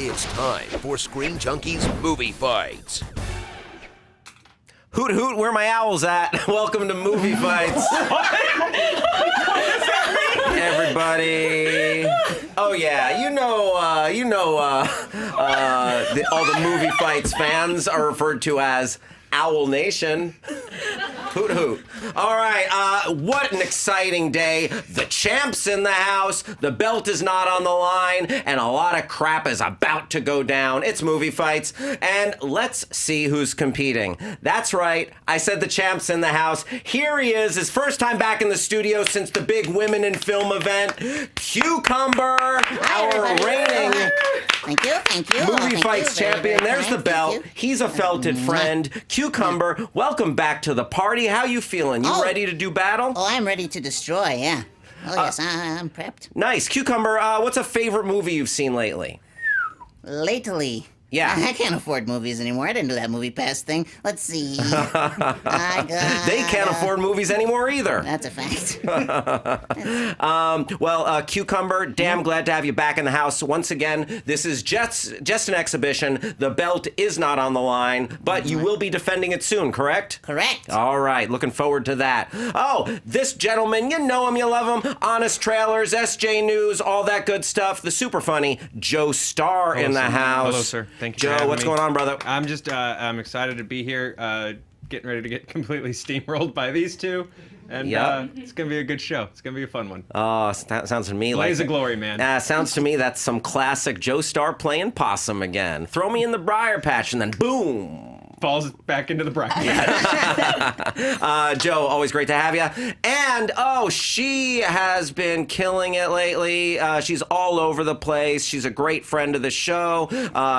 It's time for Screen Junkies Movie Fights. Hoot hoot, where my owls at? Welcome to Movie Fights. Everybody. Oh yeah, all the Movie Fights fans are referred to as Owl Nation. Hoot hoot. All right, what an exciting day. The champ's in the house, the belt is not on the line, and a lot of crap is about to go down. It's Movie Fights, and let's see who's competing. That's right, I said the champ's in the house. Here he is, his first time back in the studio since the big Women in Film event. Cucumber, our reigning Thank you. Movie Fights champion. There's the belt. He's a felted friend. Cucumber, welcome back to the party. How you feeling? You ready to do battle? Oh, I'm ready to destroy, yeah. Oh, yes, I'm prepped. Nice. Cucumber, what's a favorite movie you've seen lately? Lately. Yeah. I can't afford movies anymore. I didn't do that Movie Pass thing. Let's see. They can't afford movies anymore either. That's a fact. Cucumber, damn glad to have you back in the house. Once again, this is just an exhibition. The belt is not on the line, but you will be defending it soon, correct? Correct. All right, looking forward to that. Oh, this gentleman, you know him, you love him. Honest Trailers, SJ News, all that good stuff. The super funny Joe STARR in the house. Hello, sir. Thank you. Joe, what's going on, brother? I'm just, I'm excited to be here, getting ready to get completely steamrolled by these two. And it's going to be a good show. It's going to be a fun one. Oh, that sounds to me like... Blaze of glory, man. Sounds to me that's some classic Joe STARR playing possum again. Throw me in the briar patch and then boom. Falls back into the briar. Joe, always great to have you. And, she has been killing it lately. She's all over the place. She's a great friend of the show.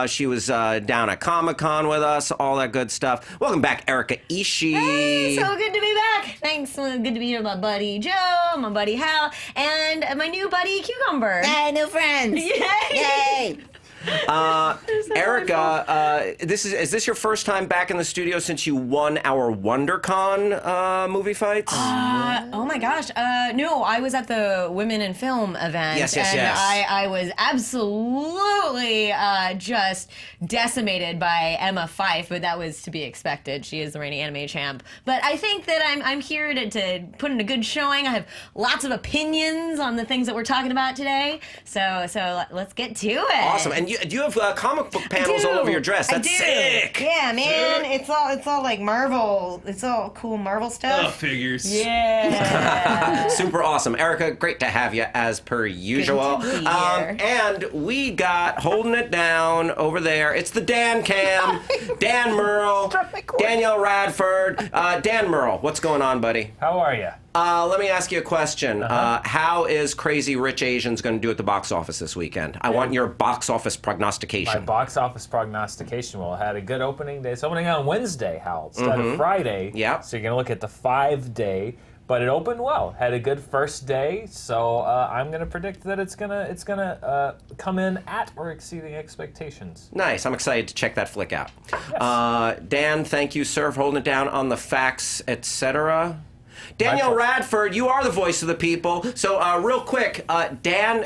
She was down at Comic-Con with us, all that good stuff. Welcome back, ERIKA ISHII. Hey, so good to be back. Thanks. Good to be here with my buddy Joe, my buddy Hal, and my new buddy Cucumber. Hey, new friends. Yay! Yay. ERIKA, is this your first time back in the studio since you won our WonderCon Movie Fights? Oh my gosh. No, I was at the Women in Film event. Yes. I was absolutely just decimated by Emma Fyffe, but that was to be expected. She is the reigning anime champ. But I think that I'm here to put in a good showing. I have lots of opinions on the things that we're talking about today. So let's get to it. Awesome. And you have comic book panels all over your dress. That's sick. Yeah, man. It's all like Marvel. It's all cool Marvel stuff. Oh, figures. Yeah. Super awesome. ERIKA, great to have you as per usual. Good to be here. And we got holding it down over there. It's the Dan Cam, Dan Merle, Danielle Radford. Dan Merle, what's going on, buddy? How are you? Let me ask you a question. How is Crazy Rich Asians going to do at the box office this weekend? I want your box office prognostication. My box office prognostication. Well, it had a good opening day. It's opening on Wednesday, Hal, instead of Friday. Yeah. So you're going to look at the 5-day. But it opened well. Had a good first day. So I'm going to predict that it's gonna come in at or exceeding expectations. Nice. I'm excited to check that flick out. Yes. Dan, thank you, sir, for holding it down on the facts, etc. Danielle Radford, you are the voice of the people. So real quick, Dan,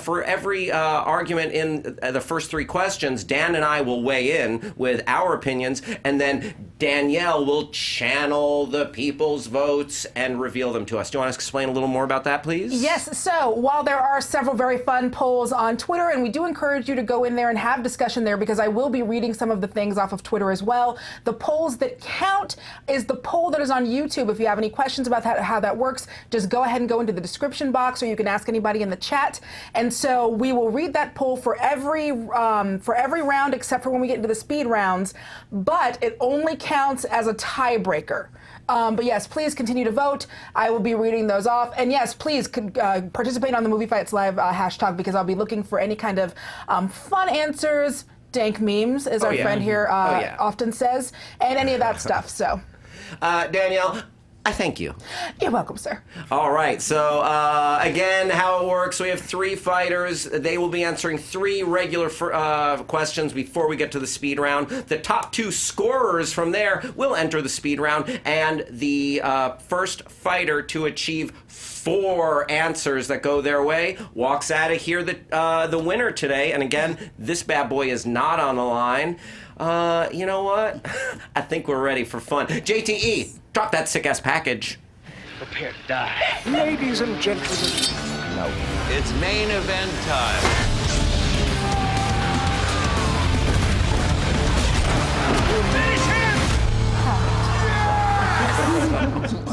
for every argument in the first 3 questions, Dan and I will weigh in with our opinions, and then Danielle will channel the people's votes and reveal them to us. Do you want to explain a little more about that, please? Yes. So while there are several very fun polls on Twitter, and we do encourage you to go in there and have discussion there, because I will be reading some of the things off of Twitter as well. The polls that count is the poll that is on YouTube. If you have any questions about how that works, just go ahead and go into the description box, or you can ask anybody in the chat. And so we will read that poll for every round except for when we get into the speed rounds, but it only counts as a tiebreaker. But yes, please continue to vote. I will be reading those off. And yes, please participate on the Movie Fights Live hashtag, because I'll be looking for any kind of fun answers, dank memes, as our friend here often says, and any of that stuff. So, Danielle, I thank you. You're welcome, sir. All right, so again, how it works, we have 3 fighters. They will be answering 3 regular questions before we get to the speed round. The top 2 scorers from there will enter the speed round, and the first fighter to achieve 4 answers that go their way walks out of here the winner today. And again, this bad boy is not on the line. You know what? I think we're ready for fun. JTE, drop that sick-ass package. Prepare to die. Ladies and gentlemen, It's main event time.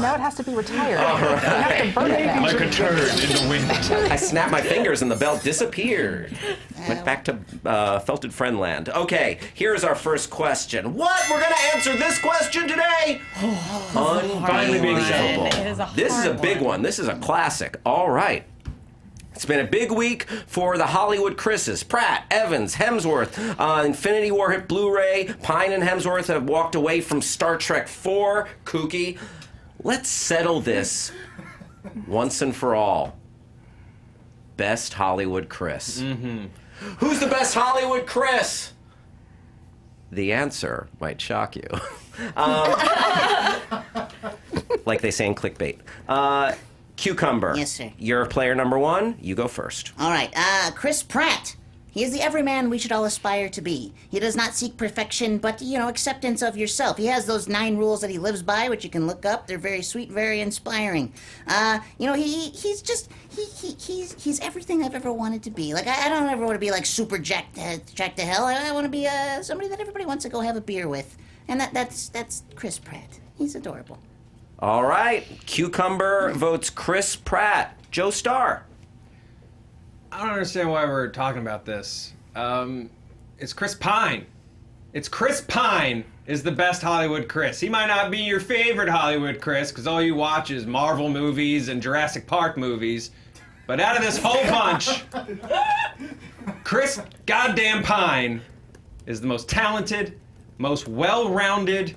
Now it has to be retired. You have to burn it down. Like a turd in the wind. I snapped my fingers and the belt disappeared. Went back to Felted Friendland. Okay, here's our first question. What? We're going to answer this question today? Unbelievable. It is a This is a hard big one. This is a classic. All right. It's been a big week for the Hollywood Chris's. Pratt, Evans, Hemsworth, Infinity War hit Blu-ray. Pine and Hemsworth have walked away from Star Trek 4. Kooky. Let's settle this once and for all. Best Hollywood Chris. Who's the best Hollywood Chris? The answer might shock you. Like they say in clickbait. Cucumber. Yes, sir. You're player number 1. You go first. All right, Chris Pratt. He is the everyman we should all aspire to be. He does not seek perfection, but, acceptance of yourself. He has those 9 rules that he lives by, which you can look up. They're very sweet, very inspiring. He's everything I've ever wanted to be. Like, I don't ever want to be, like, super jacked to hell. I want to be somebody that everybody wants to go have a beer with. And that's Chris Pratt. He's adorable. All right. Cucumber votes Chris Pratt. Joe Starr. I don't understand why we're talking about this. It's Chris Pine. It's Chris Pine is the best Hollywood Chris. He might not be your favorite Hollywood Chris because all you watch is Marvel movies and Jurassic Park movies. But out of this whole bunch, Chris goddamn Pine is the most talented, most well-rounded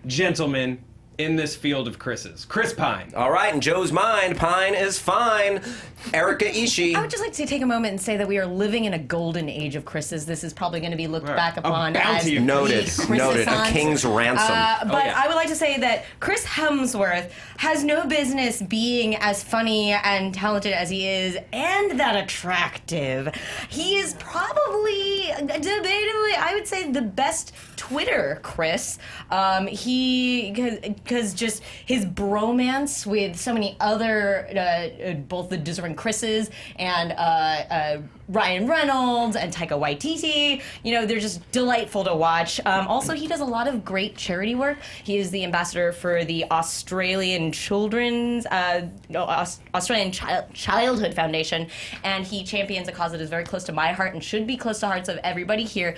gentleman in this field of Chris's. Chris Pine. All right, in Joe's mind, Pine is fine. ERIKA ISHII. I would just like to take a moment and say that we are living in a golden age of Chris's. This is probably going to be looked back upon as bounty the of Noted. Noted. A Chrisissance. king's ransom. But yeah. I would like to say that Chris Hemsworth has no business being as funny and talented as he is, and that attractive. He is probably, debatably, I would say, the best Twitter Chris. Because just his bromance with so many other, both the deserving Chris's and Ryan Reynolds and Taika Waititi, they're just delightful to watch. Also, he does a lot of great charity work. He is the ambassador for the Australian Australian Childhood Foundation, and he champions a cause that is very close to my heart and should be close to hearts of everybody here.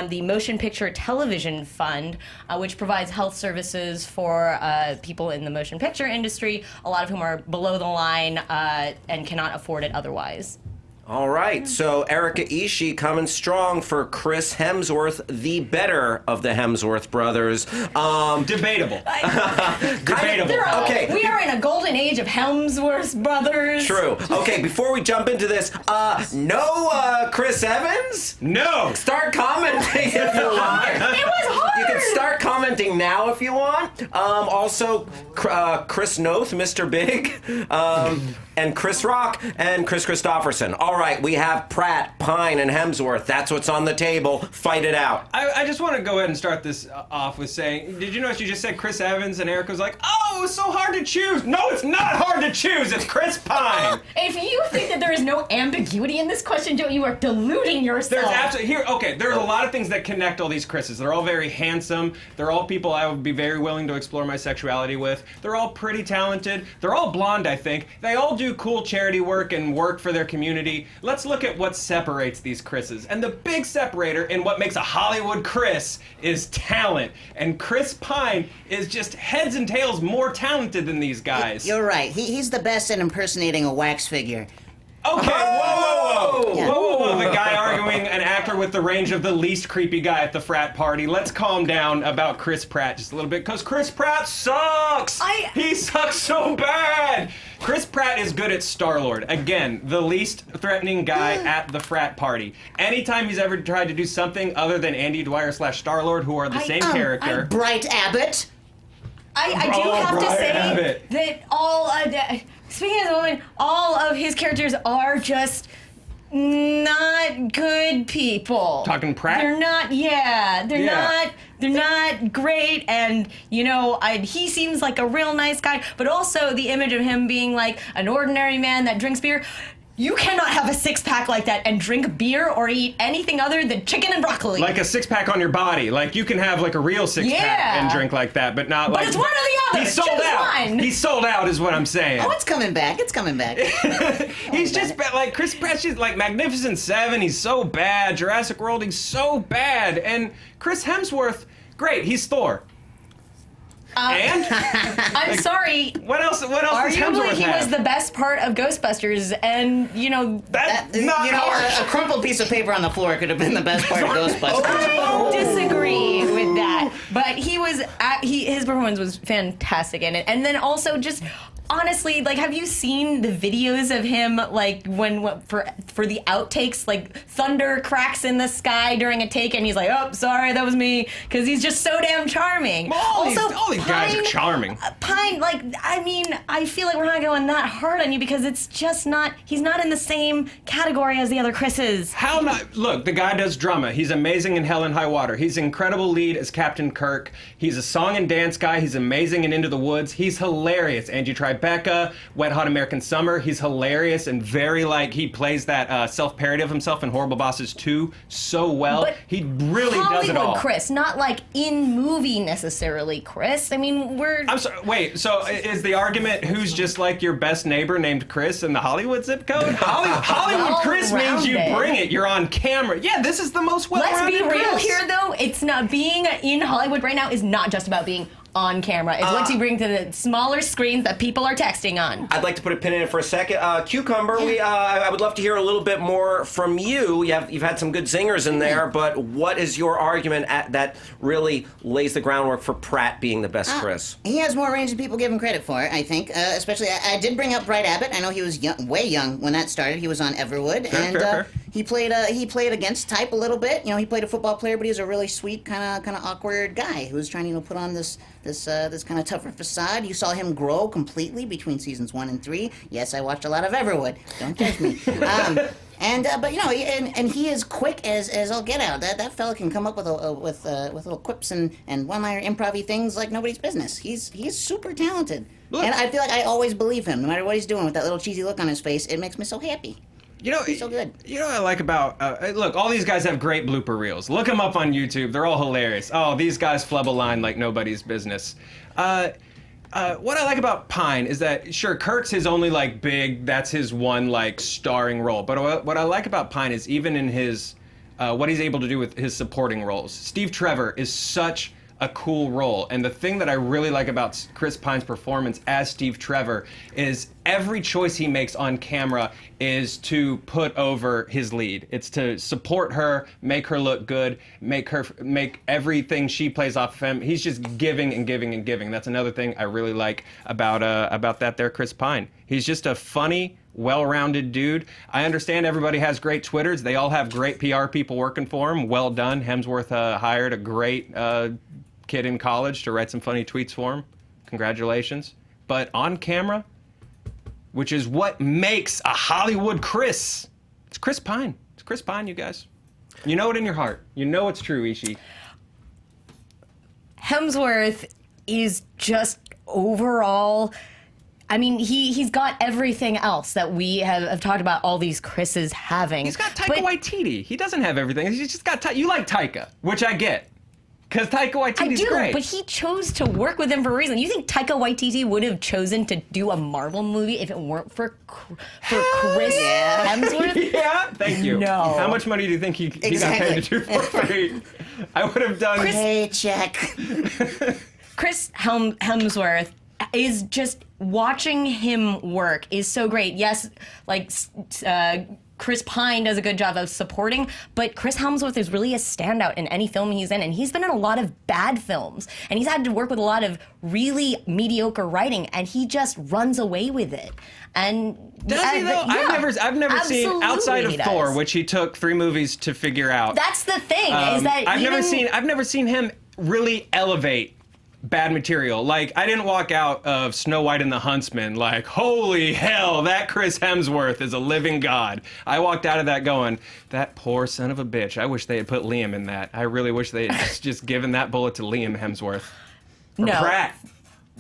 The Motion Picture Television Fund, which provides health services for people in the motion picture industry, a lot of whom are below the line and cannot afford it otherwise. All right, so ERIKA ISHII coming strong for Chris Hemsworth, the better of the Hemsworth brothers. Debatable. Debatable. Okay. We are in a golden age of Hemsworth brothers. True. Okay, before we jump into this, no Chris Evans? No. Start commenting if you want. It was hard. You can start commenting now if you want. Also, Chris Noth, Mr. Big, and Chris Rock, and Chris Christopherson. All right, we have Pratt, Pine, and Hemsworth. That's what's on the table. Fight it out. I just want to go ahead and start this off with saying, did you notice you just said Chris Evans and ERIKA was like, oh, it was so hard to choose. No, it's not hard to choose. It's Chris Pine. If you think that there is no ambiguity in this question, Joe, you are deluding yourself. There's absolutely, there's a lot of things that connect all these Chris's. They're all very handsome. They're all people I would be very willing to explore my sexuality with. They're all pretty talented. They're all blonde, I think. They all do cool charity work and work for their community. Let's look at what separates these Chris's. And the big separator in what makes a Hollywood Chris is talent. And Chris Pine is just heads and tails more talented than these guys. You're right. He's the best at impersonating a wax figure. Okay, whoa. Yeah. Whoa. The guy arguing an actor author with the range of the least creepy guy at the frat party. Let's calm down about Chris Pratt just a little bit, because Chris Pratt sucks! He sucks so bad! Chris Pratt is good at Star-Lord. Again, the least threatening guy at the frat party. Anytime he's ever tried to do something other than Andy Dwyer / Star-Lord, who are the same character. Bright Abbott. I do have to say Abbott. that speaking of women, all of his characters are just not good people. Talking Pratt? They're not, they're not great, and, he seems like a real nice guy, but also the image of him being like an ordinary man that drinks beer. You cannot have a six-pack like that and drink beer or eat anything other than chicken and broccoli. Like a six-pack on your body. Like, you can have, like, a real six-pack and drink like that, but not like... But it's one or the other. He's sold out. One. He's sold out is what I'm saying. Oh, it's coming back. It's coming back. He's just like Chris Pratt's just like Magnificent Seven. He's so bad. Jurassic World. He's so bad. And Chris Hemsworth, great. He's Thor. And I'm sorry. What else? Does Hemsworth Arguably, he have? was the best part of Ghostbusters, and That's not harsh. A crumpled piece of paper on the floor could have been the best part of Ghostbusters. I disagree with that. But his performance was fantastic in it, and then also just. Honestly, like, have you seen the videos of him, like, for the outtakes, like, thunder cracks in the sky during a take, and he's like, oh, sorry, that was me, because he's just so damn charming. All these guys are charming. Pine, like, I mean, I feel like we're not going that hard on you, because it's just not, he's not in the same category as the other Chris's. How not? Look, the guy does drama. He's amazing in Hell and High Water. He's an incredible lead as Captain Kirk. He's a song and dance guy. He's amazing in Into the Woods. He's hilarious. Angie Tribeca, Wet Hot American Summer. He's hilarious and very, like, he plays that self-parody of himself in Horrible Bosses 2 so well. But he really does it all. Hollywood Chris, not like in movie necessarily Chris. I mean, I'm sorry, wait, so is the argument who's just like your best neighbor named Chris in the Hollywood zip code? Hollywood Chris means you bring it. You're on camera. Yeah, this is the most well-rounded Let's be real Chris. here, though. It's not being in Hollywood right now is not just about being on camera. It's what you bring to the smaller screens that people are texting on. I'd like to put a pin in it for a second. Cucumber, I would love to hear a little bit more from you. You've had some good zingers in there, but what is your argument that really lays the groundwork for Pratt being the best Chris? He has more range than people give him credit for, I think. Especially, I did bring up Bright Abbott. I know he was way young when that started. He was on Everwood, Fair. He played against type a little bit. He played a football player, but he was a really sweet, kind of awkward guy who was trying to put on this kind of tougher facade. You saw him grow completely between seasons 1 and 3. Yes, I watched a lot of Everwood. Don't judge me. But he is quick as all get out. That fella can come up with little quips and one-liner improv-y things like nobody's business. He's super talented, and I feel like I always believe him, no matter what he's doing with that little cheesy look on his face. It makes me so happy. He's so good. You know what I like about, look, all these guys have great blooper reels. Look them up on YouTube. They're all hilarious. Oh, these guys flub a line like nobody's business. What I like about Pine is that, sure, Kirk's his only, like, that's his one, like, starring role. But what I like about Pine is even in his, what he's able to do with his supporting roles. Steve Trevor is such a cool role. And the thing that I really like about Chris Pine's performance as Steve Trevor is every choice he makes on camera is to put over his lead. It's to support her, make her look good, make everything she plays off of him. He's just giving and giving and giving. That's another thing I really like about that there Chris Pine. He's just a funny, well-rounded dude. I understand everybody has great Twitters. They all have great PR people working for him. Well done. Hemsworth hired a great kid in college to write some funny tweets for him. Congratulations. But on camera, which is what makes a Hollywood Chris, it's Chris Pine. It's Chris Pine, you guys. You know it in your heart. You know it's true, ISHII. Hemsworth is just overall... I mean, he's got everything else that we have talked about all these Chris's having. He's got Taika Waititi. He doesn't have everything. He's just got you like Taika, which I get. Because Taika Waititi's great. I do, but he chose to work with him for a reason. You think Taika Waititi would have chosen to do a Marvel movie if it weren't for Chris Hemsworth? Yeah, thank you. No. How much money do you think he got paid to do for free? I would have done... Paycheck. Chris Hemsworth is just... Watching him work is so great. Yes, like Chris Pine does a good job of supporting, but Chris Hemsworth is really a standout in any film he's in, and he's been in a lot of bad films, and he's had to work with a lot of really mediocre writing, and he just runs away with it. And does he though? Yeah, I've never seen outside of he Thor, does. which he took 3 movies to figure out. That's the thing, is that I've never seen him really elevate bad material. Like, I didn't walk out of Snow White and the Huntsman like, holy hell, that Chris Hemsworth is a living god. I walked out of that going, that poor son of a bitch. I wish they had put Liam in that. I really wish they had just given that bullet to Liam Hemsworth. Or Pratt.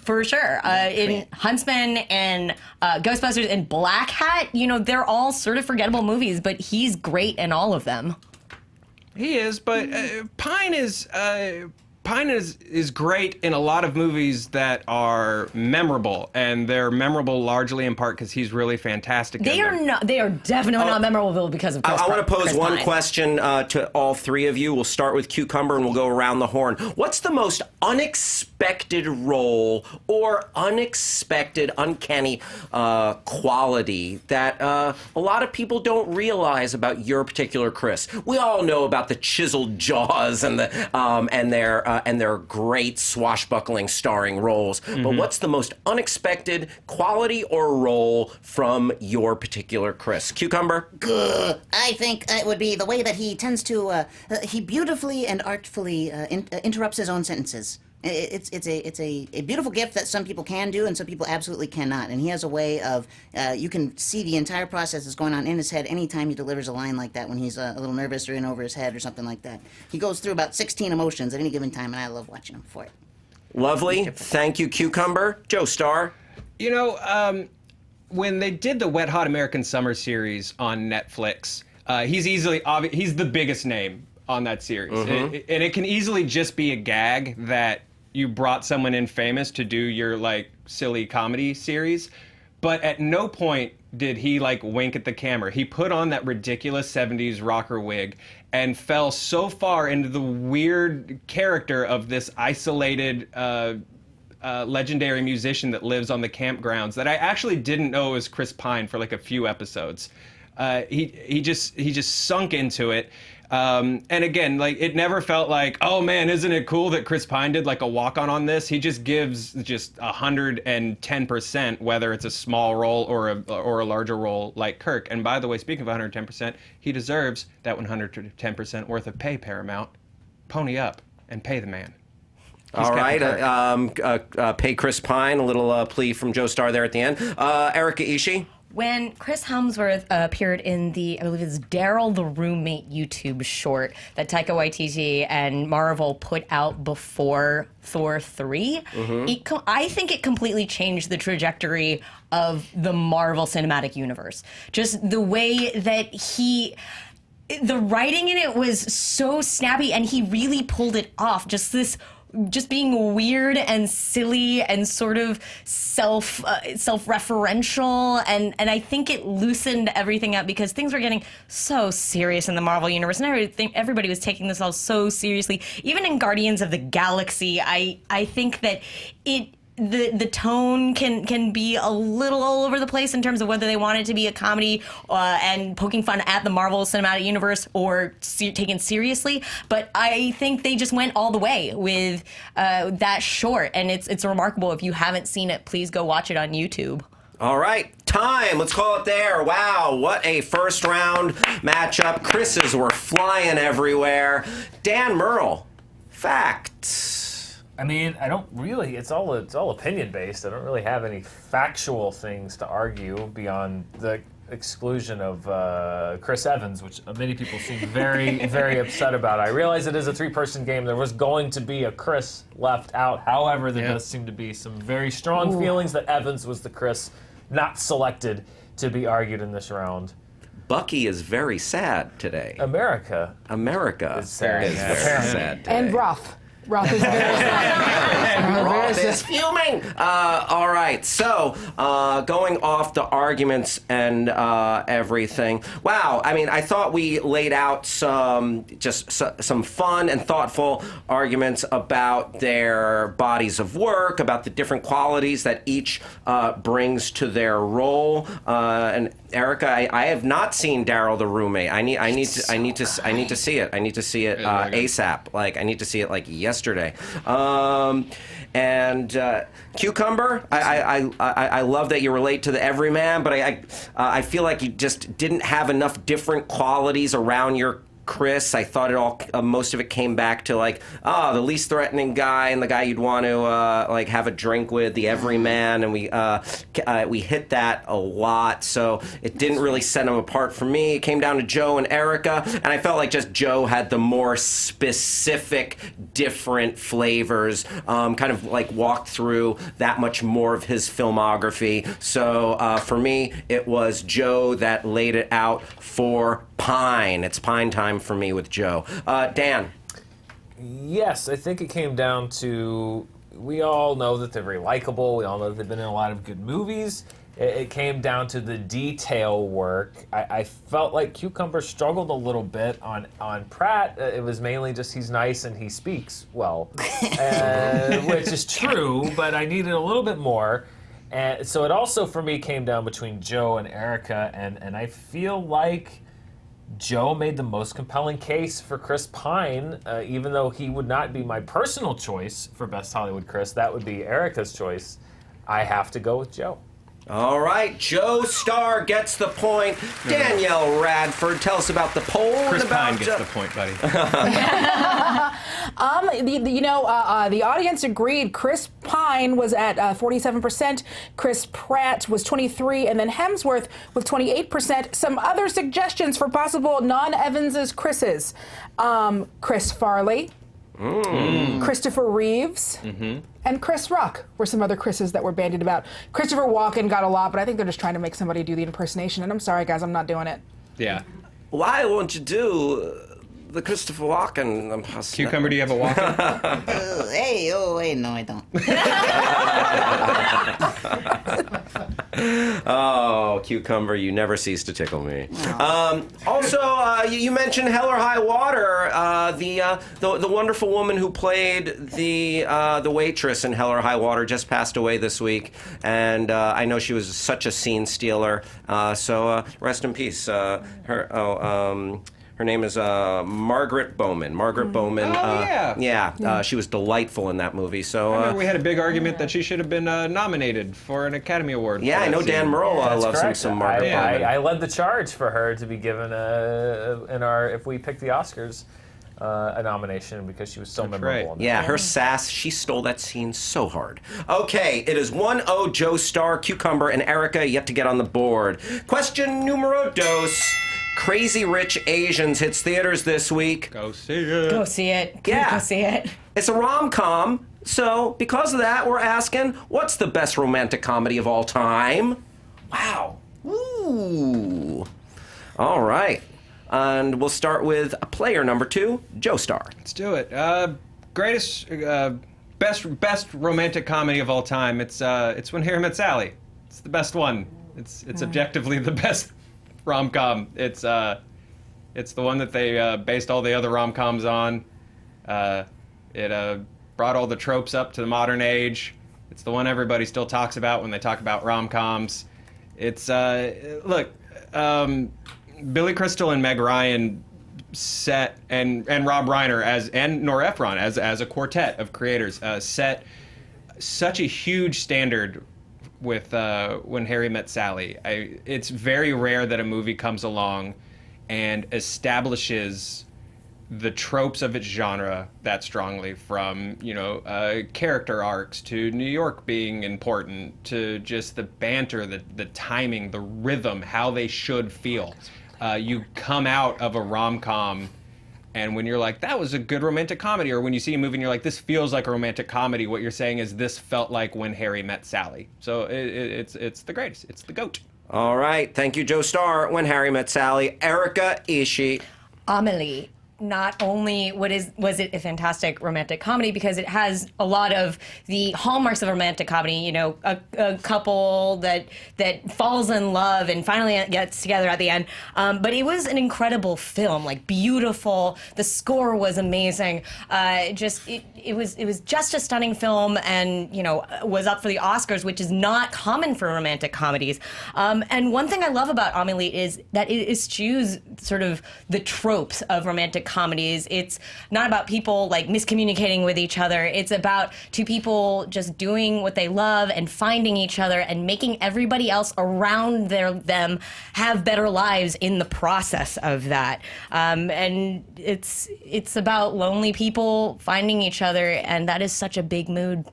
For sure. In Huntsman and Ghostbusters and Black Hat, they're all sort of forgettable movies, but he's great in all of them. He is, but Pine is great in a lot of movies that are memorable, and they're memorable largely in part because he's really fantastic. They are definitely not memorable because of Chris I want to pose Chris one Pine. question to all 3 of you. We'll start with Cucumber and we'll go around the horn. What's the most unexpected role or unexpected, uncanny quality that a lot of people don't realize about your particular Chris? We all know about the chiseled jaws and their great swashbuckling starring roles. But what's the most unexpected quality or role from your particular Chris? Cucumber? I think it would be the way that he tends to, he beautifully and artfully interrupts his own sentences. It's a beautiful gift that some people can do and some people absolutely cannot. And he has a way of, you can see the entire process that's going on in his head anytime he delivers a line like that when he's a little nervous or in over his head or something like that. He goes through about 16 emotions at any given time, and I love watching him for it. Lovely. Thank you, Cucumber. Joe Starr? When they did the Wet Hot American Summer series on Netflix, he's the biggest name on that series. And it can easily just be a gag that you brought someone in famous to do your silly comedy series, but at no point did he wink at the camera. He put on that ridiculous 70s rocker wig and fell so far into the weird character of this isolated legendary musician that lives on the campgrounds that I actually didn't know it was Chris Pine for a few episodes. He just sunk into it. And again, it never felt like, oh man, isn't it cool that Chris Pine did a walk-on on this? He just gives 110%, whether it's a small role or a larger role like Kirk. And by the way, speaking of 110%, he deserves that 110% worth of pay, Paramount. Pony up and pay the man. He's all right, pay Chris Pine. A little plea from Joe Starr there at the end. ERIKA ISHII? When Chris Hemsworth appeared in the, I believe it's Daryl the Roommate YouTube short that Taika Waititi and Marvel put out before Thor 3, I think it completely changed the trajectory of the Marvel Cinematic Universe. Just the way that the writing in it was so snappy, and he really pulled it off. Just being weird and silly and sort of self-referential, and I think it loosened everything up because things were getting so serious in the Marvel universe, and everybody was taking this all so seriously. Even in Guardians of the Galaxy, I think that the tone can be a little all over the place in terms of whether they want it to be a comedy and poking fun at the Marvel Cinematic Universe or taken seriously. But I think they just went all the way with that short, and it's remarkable. If you haven't seen it, please go watch it on YouTube. All right, time. Let's call it there. Wow, what a first round matchup. Chris's were flying everywhere. Dan Merle, facts. I mean, I don't really. It's all opinion based. I don't really have any factual things to argue beyond the exclusion of Chris Evans, which many people seem very, very upset about. I realize it is a 3-person game. There was going to be a Chris left out. However, there does seem to be some very strong feelings that Evans was the Chris not selected to be argued in this round. Bucky is very sad today. America is very sad today. And Roth. Roth is very sad. Roth is fuming. All right, so going off the arguments and everything. Wow, I mean, I thought we laid out some fun and thoughtful arguments about their bodies of work, about the different qualities that each brings to their role, and ERIKA, I have not seen Daryl the Roommate. I need to see it. I need to see it ASAP. Like, I need to see it like yesterday. And Cucumber, I love that you relate to the everyman, but I feel like you just didn't have enough different qualities around your Chris. I thought it all, most of it came back to like, the least threatening guy and the guy you'd want to like have a drink with, the everyman, and we hit that a lot. So it didn't really set him apart for me. It came down to Joe and ERIKA, and I felt like just Joe had the more specific, different flavors. Kind of like walked through that much more of his filmography. So for me, it was Joe that laid it out for Pine. It's Pine time for me with Joe. Dan. Yes, I think it came down to, we all know that they're very likable. We all know that they've been in a lot of good movies. It came down to the detail work. I felt like Cucumber struggled a little bit on Pratt. It was mainly just he's nice and he speaks well, which is true, but I needed a little bit more. And so it also, for me, came down between Joe and ERIKA, and I feel like Joe made the most compelling case for Chris Pine, even though he would not be my personal choice for Best Hollywood Chris. That would be ERIKA's choice. I have to go with Joe. All right, Joe STARR gets the point. Danielle Radford, tell us about the poll. Chris Pine gets the point, buddy. The audience agreed. Chris Pine was at 47%. Chris Pratt was 23%, and then Hemsworth was 28%. Some other suggestions for possible non-Evanses Chris's: Chris Farley, Christopher Reeves, and Chris Rock were some other Chris's that were bandied about. Christopher Walken got a lot, but I think they're just trying to make somebody do the impersonation, and I'm sorry, guys, I'm not doing it. Yeah. Why won't you do the Christopher Walken impersonation? Cucumber, do you have a Walken? Hey, no, I don't. Oh, Cucumber, you never cease to tickle me. Also, you mentioned Hell or High Water, the wonderful woman who played the waitress in Hell or High Water just passed away this week, and I know she was such a scene stealer. So rest in peace. Her name is Margaret Bowman. Margaret Bowman. Oh, yeah. She was delightful in that movie. So I remember we had a big argument that she should have been nominated for an Academy Award. Yeah, I know Dan Merle loves him some Margaret Bowman. I led the charge for her to be given if we pick the Oscars, a nomination because she was so memorable. Right. Yeah, her sass, she stole that scene so hard. Okay, it is 1-0 Joe STARR, Cucumber, and ERIKA yet to get on the board. Question numero dos. Crazy Rich Asians hits theaters this week. Go see it. Go see it. Yeah. Go see it. It's a rom-com, so because of that, we're asking, what's the best romantic comedy of all time? Wow. Ooh. All right. And we'll start with player number 2, Joe STARR. Let's do it. Best romantic comedy of all time. It's When Harry Met Sally. It's the best one. It's objectively the best rom-com. It's the one that they based all the other rom-coms on. It brought all the tropes up to the modern age. It's the one everybody still talks about when they talk about rom-coms. It's Billy Crystal and Meg Ryan set and Rob Reiner and Nora Ephron as a quartet of creators set such a huge standard with When Harry Met Sally. It's very rare that a movie comes along and establishes the tropes of its genre that strongly, from character arcs to New York being important to just the banter, the timing, the rhythm, how they should feel. You come out of a rom-com, and when you're like, that was a good romantic comedy, or when you see a movie and you're like, this feels like a romantic comedy, what you're saying is this felt like When Harry Met Sally. So it's the greatest. It's the GOAT. All right. Thank you, Joe STARR. When Harry Met Sally. ERIKA, ISHII. Amelie. not only was it a fantastic romantic comedy because it has a lot of the hallmarks of a romantic comedy, you know, a couple that falls in love and finally gets together at the end, but it was an incredible film, like beautiful. The score was amazing. It was just a stunning film, and you know, was up for the Oscars, which is not common for romantic comedies. And one thing I love about Amélie is that it eschews sort of the tropes of romantic comedies. It's not about people like miscommunicating with each other. It's about two people just doing what they love and finding each other and making everybody else around them have better lives in the process of that. And it's about lonely people finding each other, and that is such a big mood.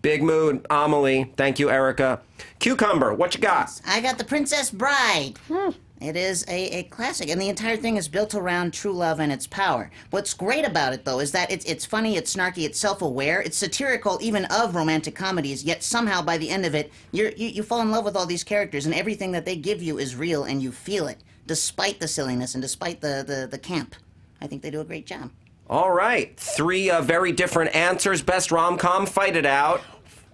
Big mood, Amelie. Thank you, Erica. Cucumber, what you got? I got The Princess Bride. It is a classic, and the entire thing is built around true love and its power. What's great about it, though, is that it's funny, it's snarky, it's self-aware, it's satirical even of romantic comedies, yet somehow by the end of it, you fall in love with all these characters, and everything that they give you is real, and you feel it, despite the silliness and despite the camp. I think they do a great job. All right. 3 very different answers. Best rom-com, fight it out.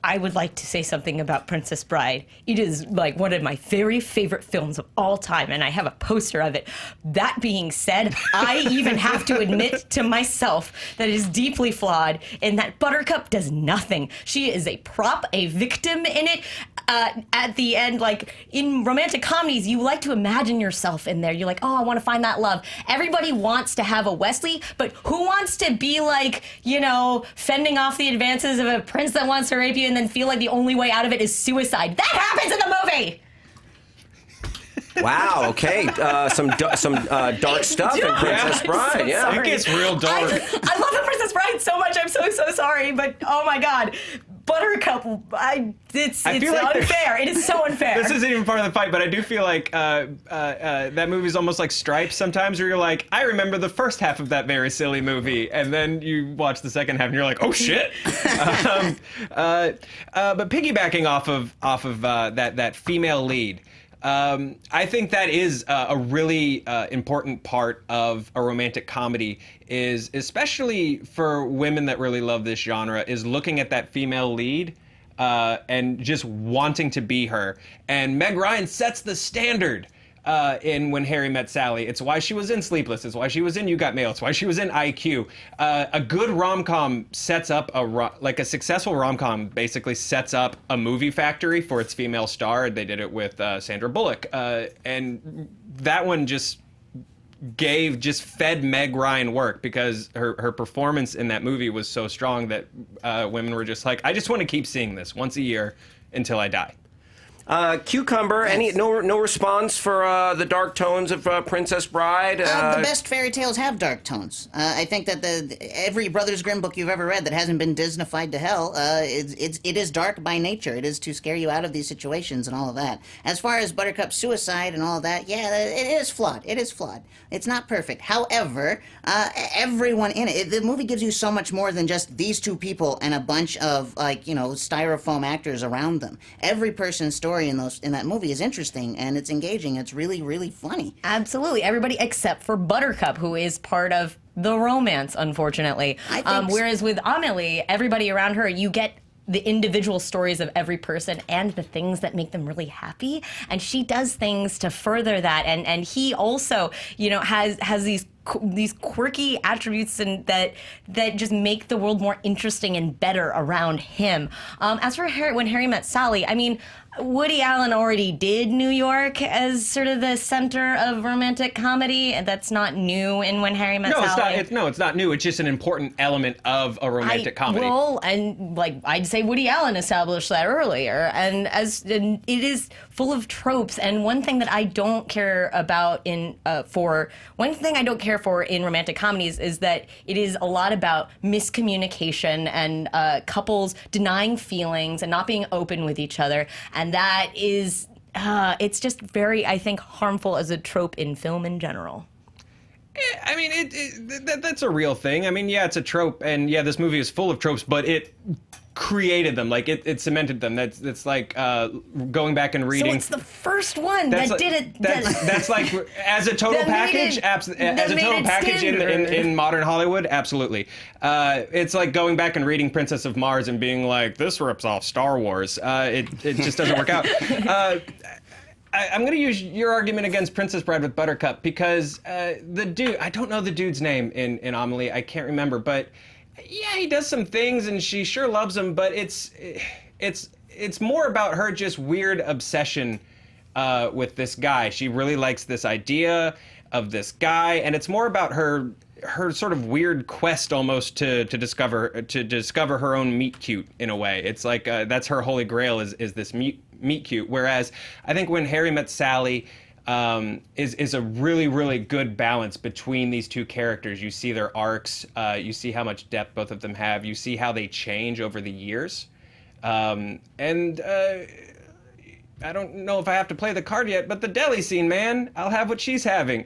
I would like to say something about Princess Bride. It is like one of my very favorite films of all time, and I have a poster of it. That being said, I even have to admit to myself that it is deeply flawed in that Buttercup does nothing. She is a prop, a victim in it. At the end, like in romantic comedies, you like to imagine yourself in there. You're like, oh, I want to find that love. Everybody wants to have a Wesley, but who wants to be like, you know, fending off the advances of a prince that wants to rape you and then feel like the only way out of it is suicide? That happens in the movie! Wow, okay. Some dark stuff in Princess Bride. Yeah. It gets real dark. I love The Princess Bride so much. I'm so sorry, but oh my God. Buttercup, it's feel like unfair. It is so unfair. This isn't even part of the fight, but I do feel like that movie is almost like Stripes sometimes, where you're like, I remember the first half of that very silly movie, and then you watch the second half and you're like, oh shit. But piggybacking off of that female lead, I think that is a really important part of a romantic comedy, is especially for women that really love this genre, is looking at that female lead and just wanting to be her. And Meg Ryan sets the standard in When Harry Met Sally. It's why she was in Sleepless. It's why she was in You Got Mail. It's why she was in IQ. A good rom-com sets up a successful rom-com basically sets up a movie factory for its female star. They did it with Sandra Bullock. And that one just fed Meg Ryan work, because her performance in that movie was so strong that women were just like, I just want to keep seeing this once a year until I die. Cucumber, no response for the dark tones of Princess Bride? The best fairy tales have dark tones. I think that every Brothers Grimm book you've ever read that hasn't been Disneyfied to hell, it is dark by nature. It is to scare you out of these situations and all of that. As far as Buttercup's suicide and all of that, yeah, it is flawed. It is flawed. It's not perfect. However, everyone in it, the movie gives you so much more than just these two people and a bunch of, like, you know, styrofoam actors around them. Every person's story in that movie is interesting, and it's engaging. It's really, really funny. Absolutely. Everybody except for Buttercup, who is part of the romance, unfortunately. Whereas with Amélie, everybody around her, you get the individual stories of every person and the things that make them really happy, and she does things to further that, and he also, you know, has these quirky attributes and that just make the world more interesting and better around him. As for When Harry Met Sally, I mean, Woody Allen already did New York as sort of the center of romantic comedy, and that's not new in When Harry Met Sally. It's not new. It's just an important element of a romantic comedy. Well, and like I'd say Woody Allen established that earlier, and it is full of tropes. And one thing that I don't care about in romantic comedies is that it is a lot about miscommunication and couples denying feelings and not being open with each other. And that is, it's just very, I think, harmful as a trope in film in general. I mean, that's a real thing. I mean, yeah, it's a trope, and yeah, this movie is full of tropes, but it created them. Like it cemented them. That's like going back and reading. So it's the first one that did it. That's like as a total package. As a total package in modern Hollywood, absolutely. It's like going back and reading Princess of Mars and being like, this rips off Star Wars. It just doesn't work out. I'm going to use your argument against Princess Bride with Buttercup because the dude, I don't know the dude's name in Amelie. I can't remember, but yeah, he does some things and she sure loves him, but it's more about her just weird obsession with this guy. She really likes this idea of this guy, and it's more about her sort of weird quest almost to discover her own meet cute in a way. It's like that's her holy grail is this meet cute. Whereas I think When Harry Met Sally is a really, really good balance between these two characters. You see their arcs, you see how much depth both of them have, you see how they change over the years. I don't know if I have to play the card yet, but the deli scene, man, I'll have what she's having.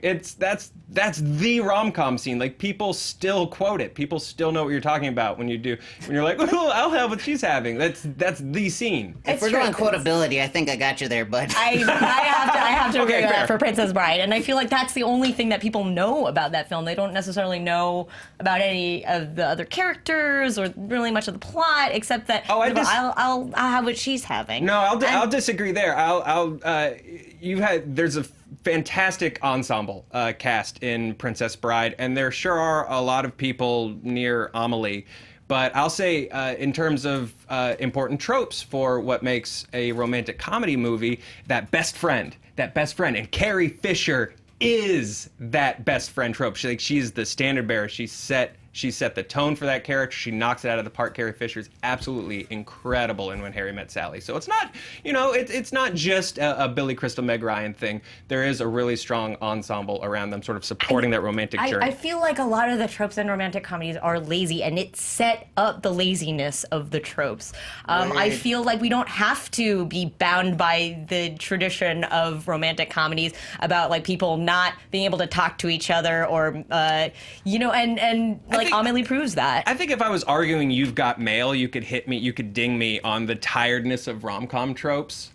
That's the rom-com scene. Like, people still quote it. People still know what you're talking about when you're like, oh, I'll have what she's having. That's the scene. If we're going quotability, I think I got you there, bud. I have to agree with that for Princess Bride, and I feel like that's the only thing that people know about that film. They don't necessarily know about any of the other characters or really much of the plot, except that I'll have what she's having. No, I'll disagree there. There's a fantastic ensemble cast in Princess Bride, and there sure are a lot of people near Amelie. But I'll say, in terms of important tropes for what makes a romantic comedy movie, that best friend, and Carrie Fisher is that best friend trope. She's the standard bearer. She set the tone for that character. She knocks it out of the park. Carrie Fisher's absolutely incredible in When Harry Met Sally. So it's not, it's not just a Billy Crystal, Meg Ryan thing. There is a really strong ensemble around them, sort of supporting that romantic journey. I feel like a lot of the tropes in romantic comedies are lazy, and it set up the laziness of the tropes. I feel like we don't have to be bound by the tradition of romantic comedies about like people not being able to talk to each other, or Amelie proves that. I think if I was arguing You've Got Mail, you could ding me on the tiredness of rom-com tropes.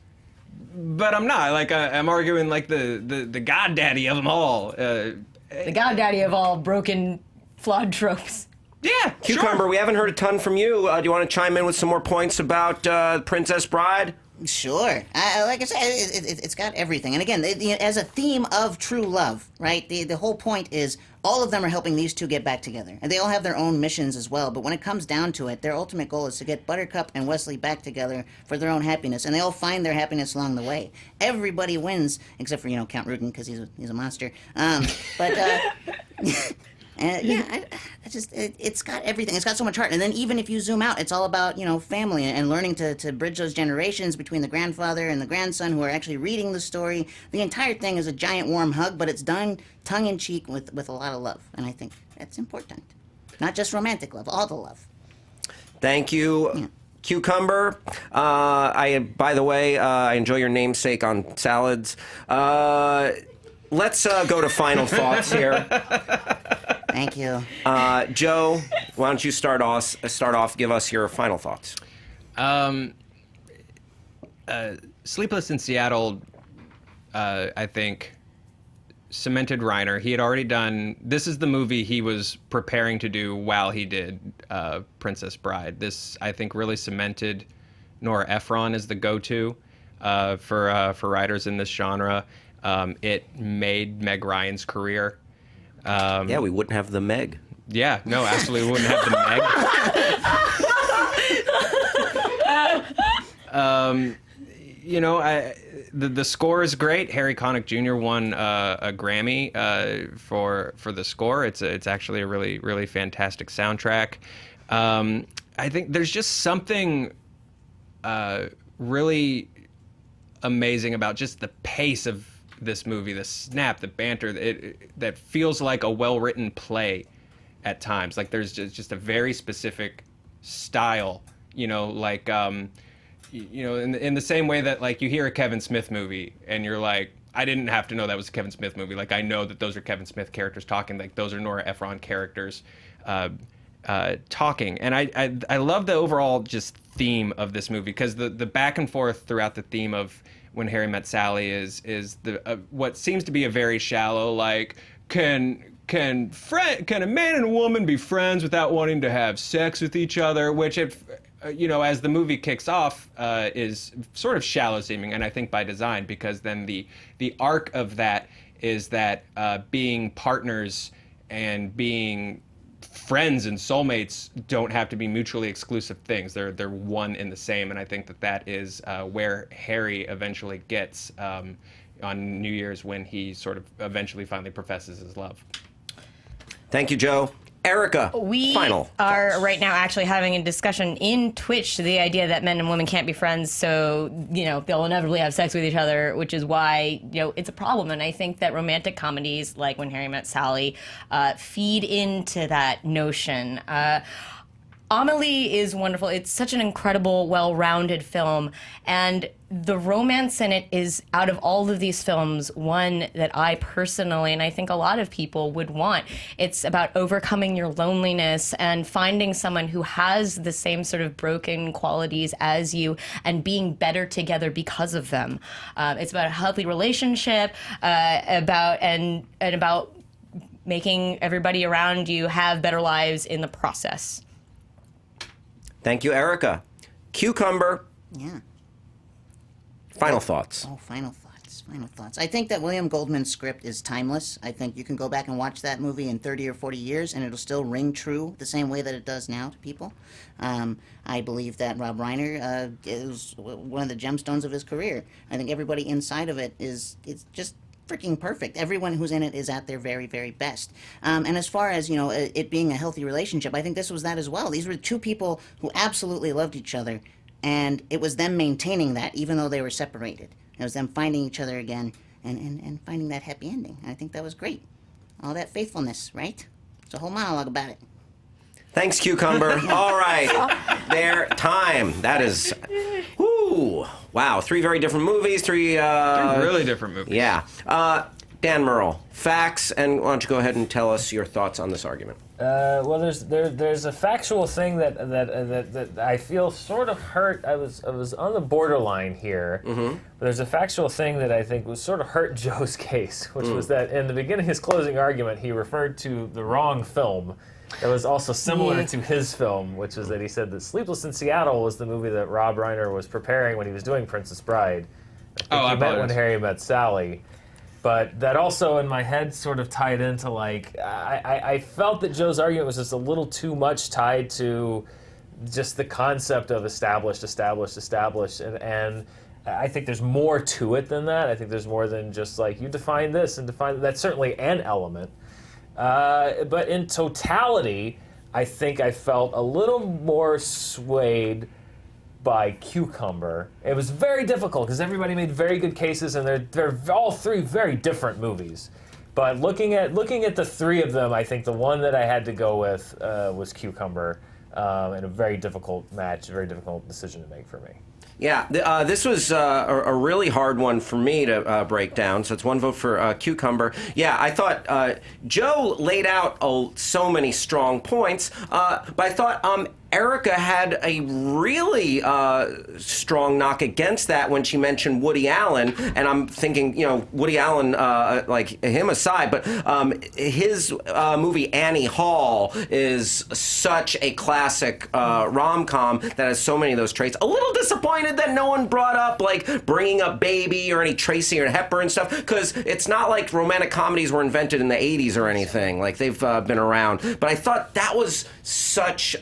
But I'm not. I'm arguing like the goddaddy of them all. The goddaddy of all broken, flawed tropes. Yeah, Cucumber, sure. We haven't heard a ton from you. Do you want to chime in with some more points about Princess Bride? Sure. Like I said, it's got everything. And again, as a theme of true love, right? The whole point is all of them are helping these two get back together. And they all have their own missions as well. But when it comes down to it, their ultimate goal is to get Buttercup and Wesley back together for their own happiness. And they all find their happiness along the way. Everybody wins, except for, Count Rugen, because he's a monster. It's got everything. It's got so much heart. And then even if you zoom out, it's all about, family and learning to bridge those generations between the grandfather and the grandson who are actually reading the story. The entire thing is a giant warm hug, but it's done tongue-in-cheek with a lot of love. And I think that's important. Not just romantic love, all the love. Thank you. Yeah. Cucumber. By the way, I enjoy your namesake on salads. Let's go to final thoughts here. Thank you. Joe, why don't you start off, give us your final thoughts. Sleepless in Seattle, I think, cemented Reiner. He had already done, this is the movie he was preparing to do while he did Princess Bride. This, I think, really cemented Nora Ephron as the go-to for writers in this genre. It made Meg Ryan's career. We wouldn't have the Meg. Yeah, no, absolutely wouldn't have the Meg. The score is great. Harry Connick Jr. won a Grammy for the score. It's actually a really, really fantastic soundtrack. I think there's just something really amazing about just the pace of this movie, the snap, the banter, that feels like a well-written play at times. Like there's just a very specific style, in the same way that like you hear a Kevin Smith movie and you're like, I didn't have to know that was a Kevin Smith movie. Like I know that those are Kevin Smith characters talking, like those are Nora Ephron characters. talking. And I love the overall just theme of this movie, because the back and forth throughout the theme of When Harry Met Sally is the what seems to be a very shallow, like, can a man and a woman be friends without wanting to have sex with each other, which as the movie kicks off, is sort of shallow seeming, and I think by design, because then the arc of that is that being partners and being friends and soulmates don't have to be mutually exclusive things. They're one and the same, and I think that is where Harry eventually gets on New Year's, when he sort of eventually finally professes his love. Thank you, Joe. ERIKA, final are thoughts. right now actually having a discussion in Twitch to the idea that men and women can't be friends, so they'll inevitably have sex with each other, which is why it's a problem. And I think that romantic comedies like When Harry Met Sally feed into that notion. Amelie is wonderful. It's such an incredible, well-rounded film, and the romance in it is, out of all of these films, one that I personally, and I think a lot of people, would want. It's about overcoming your loneliness and finding someone who has the same sort of broken qualities as you and being better together because of them. It's about a healthy relationship, about making everybody around you have better lives in the process. Thank you, ERIKA. Cucumber. Yeah. Final thoughts. Oh, final thoughts. I think that William Goldman's script is timeless. I think you can go back and watch that movie in 30 or 40 years, and it'll still ring true the same way that it does now to people. I believe that Rob Reiner is one of the gemstones of his career. I think everybody inside of it is just freaking perfect. Everyone who's in it is at their very, very best. And as far as, it being a healthy relationship, I think this was that as well. These were two people who absolutely loved each other, and it was them maintaining that even though they were separated. It was them finding each other again and finding that happy ending. And I think that was great. All that faithfulness, right? It's a whole monologue about it. Thanks, Cucumber. All right. Their time. That is... Whoo! Wow, 3 very different movies, 3... really different movies. Yeah. Dan Murrell, facts, and why don't you go ahead and tell us your thoughts on this argument? Well, there's a factual thing that I feel sort of hurt. I was on the borderline here. But there's a factual thing that I think was sort of hurt Joe's case, which was that in the beginning of his closing argument, he referred to the wrong film. That was also similar to his film, which was that he said that Sleepless in Seattle was the movie that Rob Reiner was preparing when he was doing Princess Bride. I meant When Harry Met Sally. But that also in my head sort of tied into, like, I felt that Joe's argument was just a little too much tied to just the concept of established, and I think there's more to it than that. I think there's more than just, like, you define this and define that. That's certainly an element. But in totality, I think I felt a little more swayed by Cucumber. It was very difficult because everybody made very good cases, and they're all 3 very different movies. But looking at the 3 of them, I think the one that I had to go with was Cucumber, and a very difficult match, a very difficult decision to make for me. Yeah, this was a really hard one for me to break down, so it's 1 vote for Cucumber. Yeah, I thought Joe laid out so many strong points, but I thought ERIKA had a really strong knock against that when she mentioned Woody Allen, and I'm thinking, Woody Allen, like him aside, but his movie Annie Hall is such a classic rom-com that has so many of those traits. A little disappointed that no one brought up, like, bringing up Baby or any Tracy or Hepburn stuff, because it's not like romantic comedies were invented in the 80s or anything. Like, they've been around. But I thought that was such...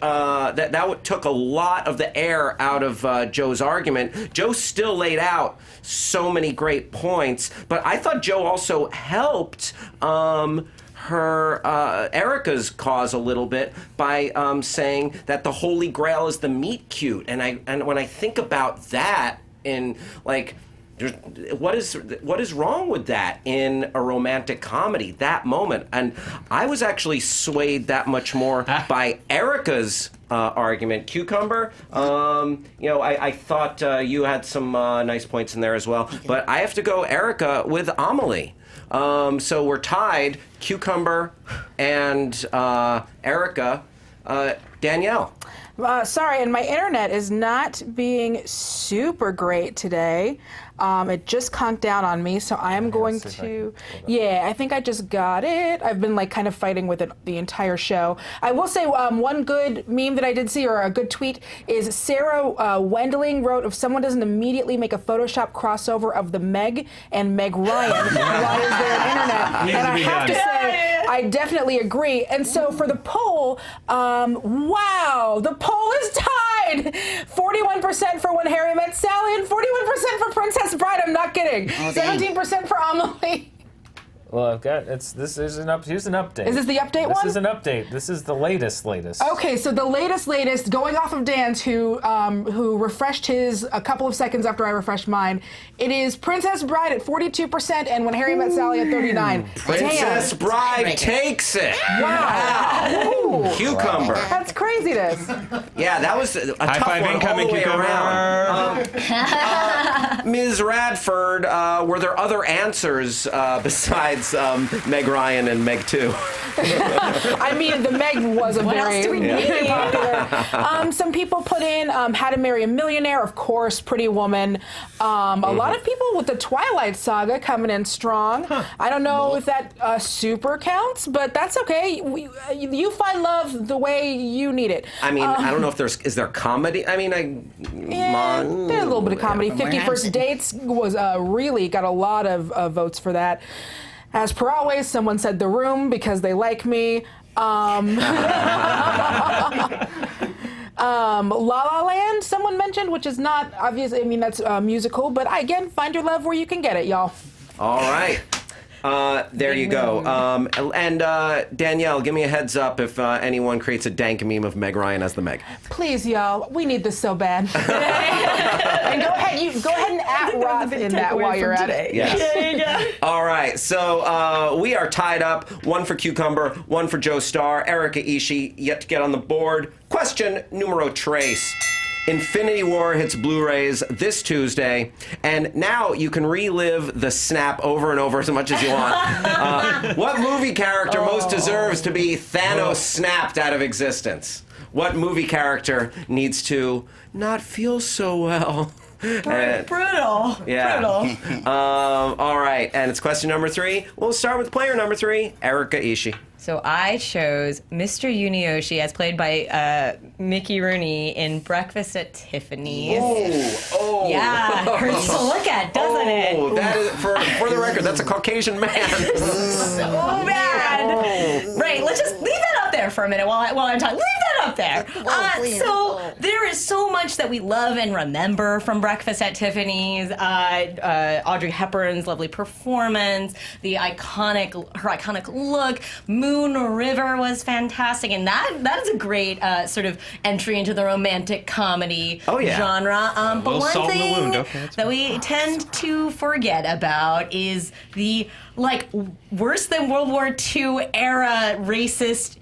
That took a lot of the air out of Joe's argument. Joe still laid out so many great points, but I thought Joe also helped ERIKA's cause a little bit by saying that the Holy Grail is the meet cute, and when I think about that in, like, what is wrong with that in a romantic comedy, that moment? And I was actually swayed that much more by ERIKA's argument. Cucumber, I thought you had some nice points in there as well, but I have to go ERIKA with Amelie. So we're tied, Cucumber and ERIKA. Danielle. Sorry, and my internet is not being super great today. It just conked down on me, so I am going to... Yeah, I think I just got it. I've been like kind of fighting with it the entire show. I will say one good meme that I did see, or a good tweet, is Sarah Wendling wrote, if someone doesn't immediately make a Photoshop crossover of the Meg and Meg Ryan, why is there an internet? Needs And to I be have to done. say, I definitely agree. And so for the poll, wow, the poll is tied. 41% for When Harry Met Sally and 41% for Princess Bride. I'm not kidding. 17% for Amelie. Well, I've got here's an update. Is this the update one? This is an update. This is the latest. Okay, so the latest, going off of Dan's, who refreshed his a couple of seconds after I refreshed mine. It is Princess Bride at 42% and When Harry Met Sally at 39%. Princess Bride Tiebreaker. takes it. Wow. Ooh. Cucumber. That's craziness. Yeah, that was a High tough five one incoming, all the way Cucumber. around. Ms. Radford, were there other answers besides Meg Ryan and Meg 2? I mean, the Meg was a What else do we very need? popular. Some people put in How to Marry a Millionaire, of course, Pretty Woman. A lot of people with the Twilight Saga coming in strong. I don't know if that super counts, but that's okay. You find love the way you need it. I mean, I don't know if is there comedy? I mean, Yeah, there's a little bit of comedy. From where 50 I'm First sitting. Dates was really got a lot of votes for that. As per always, someone said The Room because they like me. La La Land, someone mentioned, which is not obvious. I mean, that's musical, but again, find your love where you can get it, y'all. All right. There you go. And Danielle, give me a heads up if anyone creates a dank meme of Meg Ryan as the Meg. Please, y'all, we need this so bad. And go ahead and at Roth in that while you're at it. Yes. All right. So we are tied up. One for Cucumber, one for Joe Starr. ERIKA ISHII yet to get on the board. Question numero tres. Infinity War hits Blu-rays this Tuesday, and now you can relive the snap over and over as much as you want. What movie character most deserves to be Thanos snapped out of existence? What movie character needs to not feel so well? Brutal. Yeah. Brutal. All right, and it's question number 3. We'll start with player number 3, ERIKA ISHII. So I chose Mr. Yunioshi, as played by Mickey Rooney in Breakfast at Tiffany's. Oh. Yeah, hurts to look at, doesn't it? Oh, that is, for the record, that's a Caucasian man. So bad. Right, let's just leave that up there for a minute while I'm talking. Leave that up there. Please. So there is so much that we love and remember from Breakfast at Tiffany's. Audrey Hepburn's lovely performance, her iconic look. Moon River was fantastic, and that is a great sort of entry into the romantic comedy genre. But little one salt in the thing wound. Okay, that's that we tend to forget about is the worse than World War II era racist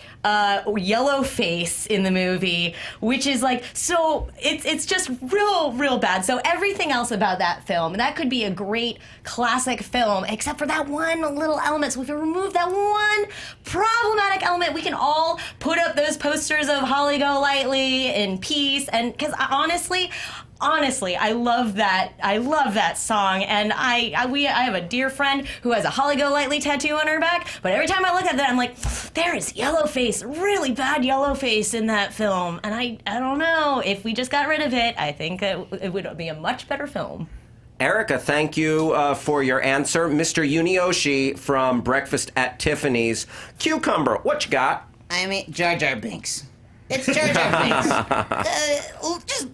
yellow face in the movie, which is so it's just real bad. So everything else about that film, that could be a great classic film, except for that one little element. So if we remove that one problematic element, we can all put up those posters of Holly Golightly in peace. And because honestly, I love that song, and I have a dear friend who has a Holly Golightly tattoo on her back. But every time I look at that, I'm like, there is yellow face, really bad yellow face in that film, and I don't know if we just got rid of it. I think it would be a much better film. ERIKA, thank you for your answer. Mr. Yunioshi from Breakfast at Tiffany's. Cucumber, what you got? I mean, Jar Jar Binks. It's Jar Jar Binks.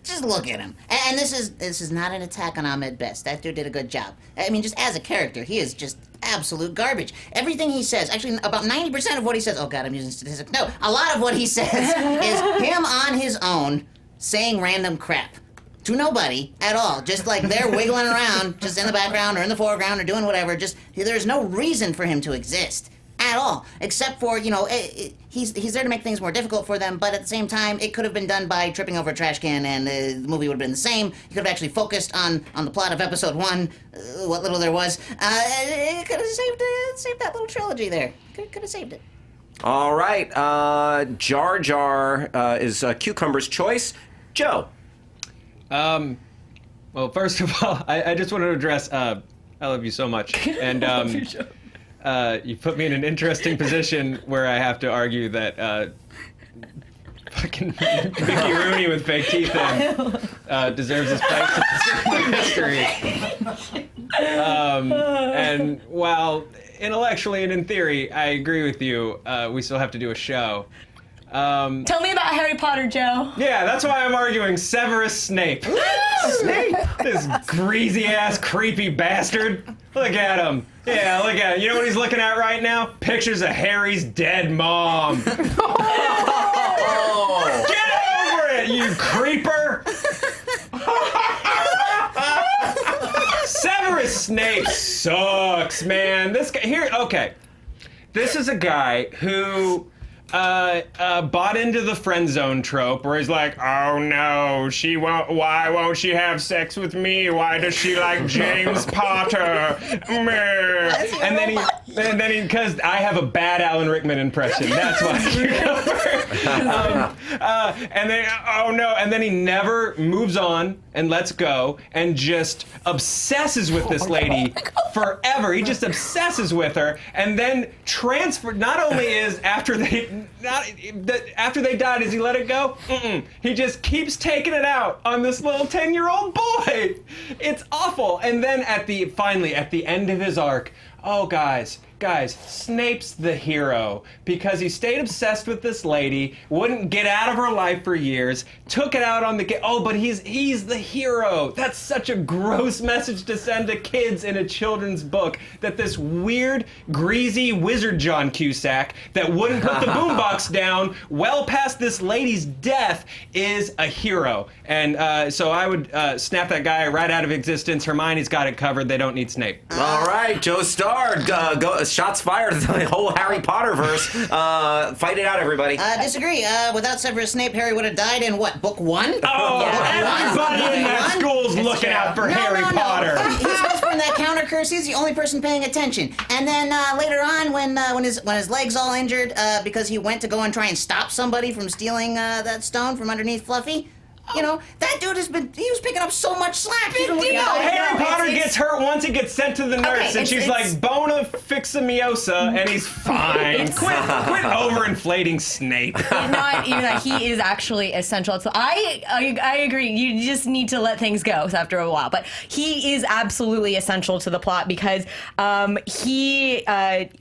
Just look at him. And this is not an attack on Ahmed Best. That dude did a good job. I mean, just as a character, he is just absolute garbage. Everything he says, actually about 90% of what he says, oh God, I'm using statistics. No, a lot of what he says is him on his own saying random crap. To nobody at all. Just like they're wiggling around, just in the background or in the foreground or doing whatever. Just, there's no reason for him to exist. At all, except for, he's there to make things more difficult for them, but at the same time, it could have been done by tripping over a trash can and the movie would have been the same. He could have actually focused on the plot of episode 1, what little there was. It could have saved that little trilogy there. Could have saved it. All right. Jar Jar is Cucumber's choice. Joe. Well, first of all, I just wanted to address, I love you so much. And you put me in an interesting position where I have to argue that fucking Mickey Rooney with fake teeth in deserves his place in history. And while intellectually and in theory, I agree with you, we still have to do a show. Tell me about Harry Potter, Joe. Yeah, that's why I'm arguing Severus Snape. Snape? This greasy-ass, creepy bastard. Look at him. Yeah, look at him. You know what he's looking at right now? Pictures of Harry's dead mom. Get over it, you creeper! Severus Snape sucks, man. This guy here. Okay, this is a guy who bought into the friend zone trope, where he's like, "Oh no, she won't. Why won't she have sex with me? Why does she like James Potter?" And then he, because I have a bad Alan Rickman impression. That's why. And then, oh no, and then he never moves on and lets go and just obsesses with this lady forever. He just obsesses with her, and then transferred. Not only is after they died, does he let it go? He just keeps taking it out on this little 10-year-old boy. It's awful. And then finally at the end of his arc, oh guys, Snape's the hero because he stayed obsessed with this lady, wouldn't get out of her life for years, took it out on but he's the hero. That's such a gross message to send to kids in a children's book, that this weird, greasy wizard John Cusack that wouldn't put the boombox down well past this lady's death is a hero. And so I would snap that guy right out of existence. Hermione's got it covered. They don't need Snape. All right, Joe Starr, shots fired at the whole Harry Potter verse. Fight it out, everybody. Disagree. Without Severus Snape, Harry would have died in what, book 1? Oh, everybody in that school's looking out for Harry Potter. He's whispering that counter curse. He's the only person paying attention. And then later on, when his leg's all injured because he went to go and try and stop somebody from stealing that stone from underneath Fluffy. You know, that dude he was picking up so much slack. Big deal. Harry Potter gets hurt once, he gets sent to the nurse, and she's like, bona fixamiosa, and he's fine. Quit overinflating Snape. Not even that, he is actually essential. So I agree. You just need to let things go after a while. But he is absolutely essential to the plot because he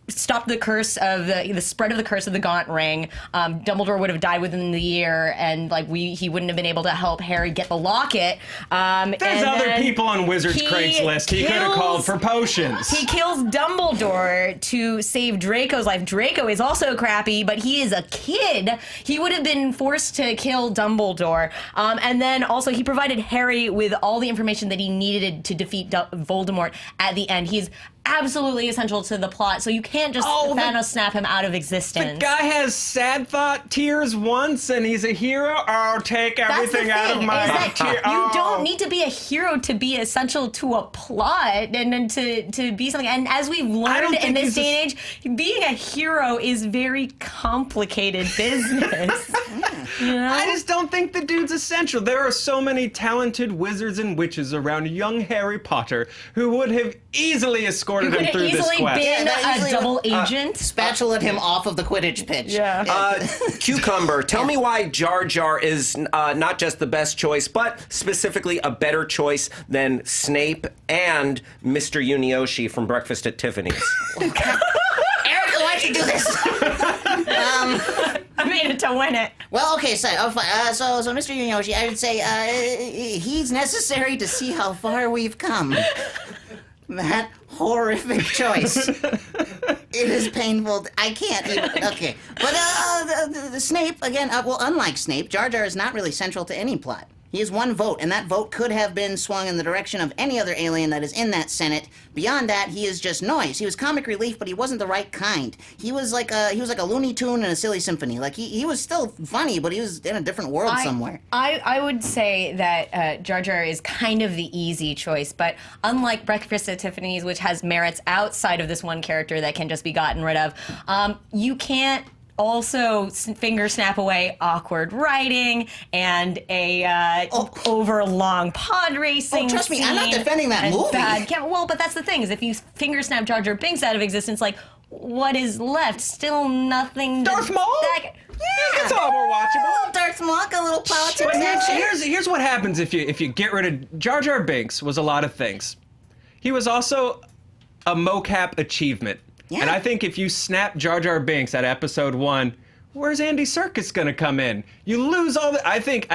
stopped the curse of the spread of the curse of the Gaunt Ring. Dumbledore would have died within the year, and he wouldn't have been able to help Harry get the locket. There's other people on Wizards Craigslist. He could have called for potions. He kills Dumbledore to save Draco's life. Draco is also crappy, but he is a kid. He would have been forced to kill Dumbledore. And then also he provided Harry with all the information that he needed to defeat Voldemort at the end. He's absolutely essential to the plot, so you can't just Thanos snap him out of existence. The guy has sad thought tears once, and he's a hero. Oh, take everything out of my tears. You don't need to be a hero to be essential to a plot and to be something. And as we've learned in this day and age, being a hero is very complicated business. You know? I just don't think the dude's essential. There are so many talented wizards and witches around young Harry Potter who would have easily escorted him through this quest. Been a double agent. Spatula'd him off of the Quidditch pitch. Yeah. Cucumber, tell me why Jar Jar is not just the best choice, but specifically a better choice than Snape and Mr. Yunioshi from Breakfast at Tiffany's. ERIKA, why'd you do this? I made it to win it. Well, okay, so Mr. Yunioshi, I would say he's necessary to see how far we've come. That horrific choice. It is painful. I can't even. Okay. But the Snape, again, unlike Snape, Jar Jar is not really central to any plot. He has one vote, and that vote could have been swung in the direction of any other alien that is in that Senate. Beyond that, he is just noise. He was comic relief, but he wasn't the right kind. He was like a Looney Tune in a silly symphony. Like he was still funny, but he was in a different world somewhere. I would say that Jar Jar is kind of the easy choice, but unlike Breakfast at Tiffany's, which has merits outside of this one character that can just be gotten rid of, you can't also finger snap away awkward writing and a over long pod racing. Oh, trust me, I'm not scene defending that and movie. Well, but that's the thing, is if you finger snap Jar Jar Binks out of existence, like, what is left? Still nothing. Darth Maul? Yeah, It's a lot more watchable. Darth Maul, a little politics But action. here's what happens if you get rid of Jar Jar Binks. Was a lot of things. He was also a mocap achievement. Yeah. And I think if you snap Jar Jar Binks at episode 1, where's Andy Serkis gonna come in? You lose all the. I think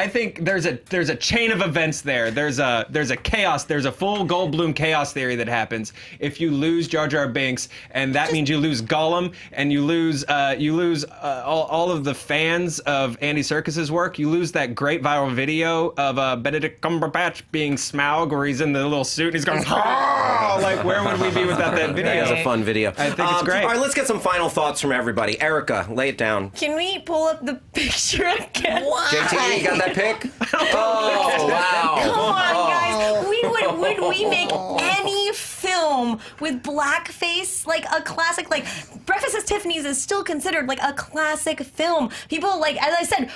there's a chain of events there. There's a chaos. There's a full Goldblum chaos theory that happens if you lose Jar Jar Binks, and that means you lose Gollum, and you lose all of the fans of Andy Serkis's work. You lose that great viral video of Benedict Cumberbatch being Smaug, where he's in the little suit and he's going, oh, like, where would we be without that video? That was a fun video. I think it's great. All right, let's get some final thoughts from everybody. ERIKA, lay it down. Can we pull up the picture again? Why? JT, you got that pic? Oh, wow. Come on, guys. Would we make any film with blackface, like a classic, like Breakfast at Tiffany's is still considered like a classic film. People, like, as I said,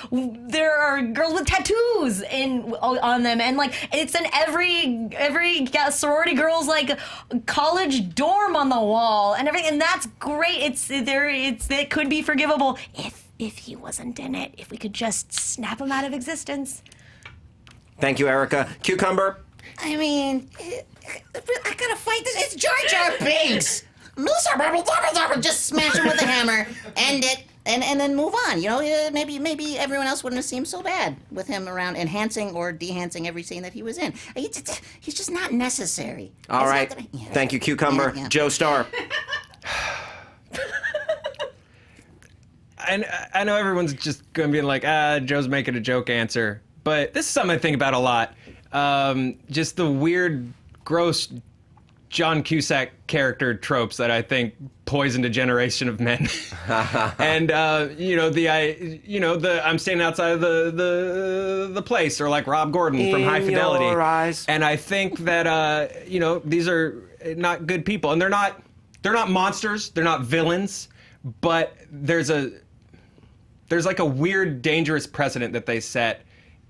there are girls with tattoos on them, and like it's in every sorority girl's like college dorm on the wall and everything, and that's great. It could be forgivable if he wasn't in it, if we could just snap him out of existence. Thank you, ERIKA. Cucumber? I mean, I gotta fight this. It's Jar Jar Binks. Just smash him with a hammer, end it, and then move on. You know, maybe everyone else wouldn't have seemed so bad with him around, enhancing or de-hancing every scene that he was in. He's just not necessary. All right. Thank you, Cucumber. Yeah. Joe Starr. I know everyone's just going to be like, Joe's making a joke answer. But this is something I think about a lot. Just the weird, gross John Cusack character tropes that I think poisoned a generation of men. And, I'm standing outside of the place, or like Rob Gordon from High Fidelity. Your eyes. And I think that, these are not good people. And they're not monsters. They're not villains. But there's like a weird, dangerous precedent that they set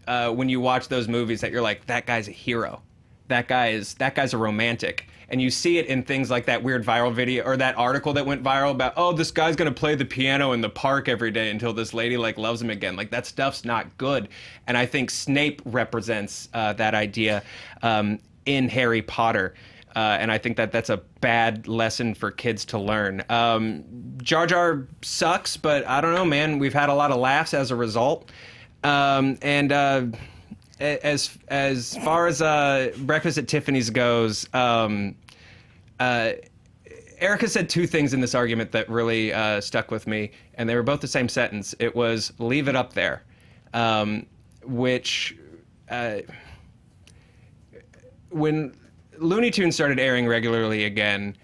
when you watch those movies, that you're like, that guy's a hero. That guy's a romantic. And you see it in things like that weird viral video, or that article that went viral about, oh, this guy's gonna play the piano in the park every day until this lady like loves him again. Like, that stuff's not good. And I think Snape represents that idea in Harry Potter. And I think that that's a bad lesson for kids to learn. Jar Jar sucks, but I don't know, man. We've had a lot of laughs as a result. As far as Breakfast at Tiffany's goes, ERIKA said two things in this argument that really stuck with me, and they were both the same sentence. It was, leave it up there, which when Looney Tunes started airing regularly again,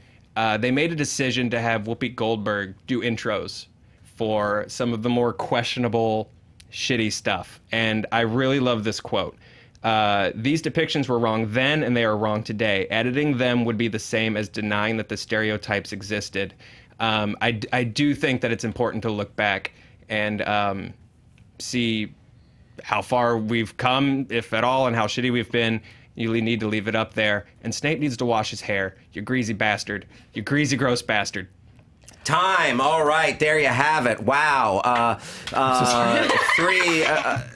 they made a decision to have Whoopi Goldberg do intros for some of the more questionable, shitty stuff. And I really love this quote. These depictions were wrong then, and they are wrong today. Editing them would be the same as denying that the stereotypes existed. I do think that it's important to look back and see how far we've come, if at all, and how shitty we've been. You need to leave it up there. And Snape needs to wash his hair. You greasy bastard. You greasy, gross bastard. Time. All right, there you have it. Wow.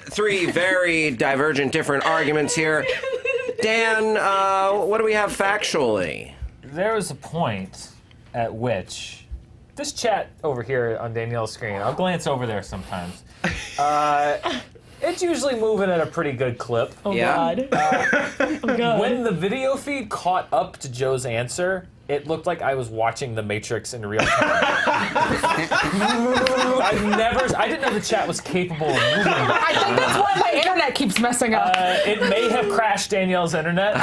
Three very divergent, different arguments here. Dan, what do we have factually? There was a point at which this chat over here on Danielle's screen, I'll glance over there sometimes. It's usually moving at a pretty good clip. Oh, Yeah. God. Oh, God. When the video feed caught up to Joe's answer, it looked like I was watching The Matrix in real time. I didn't know the chat was capable of moving. I think that's why my internet keeps messing up. It may have crashed Danielle's internet.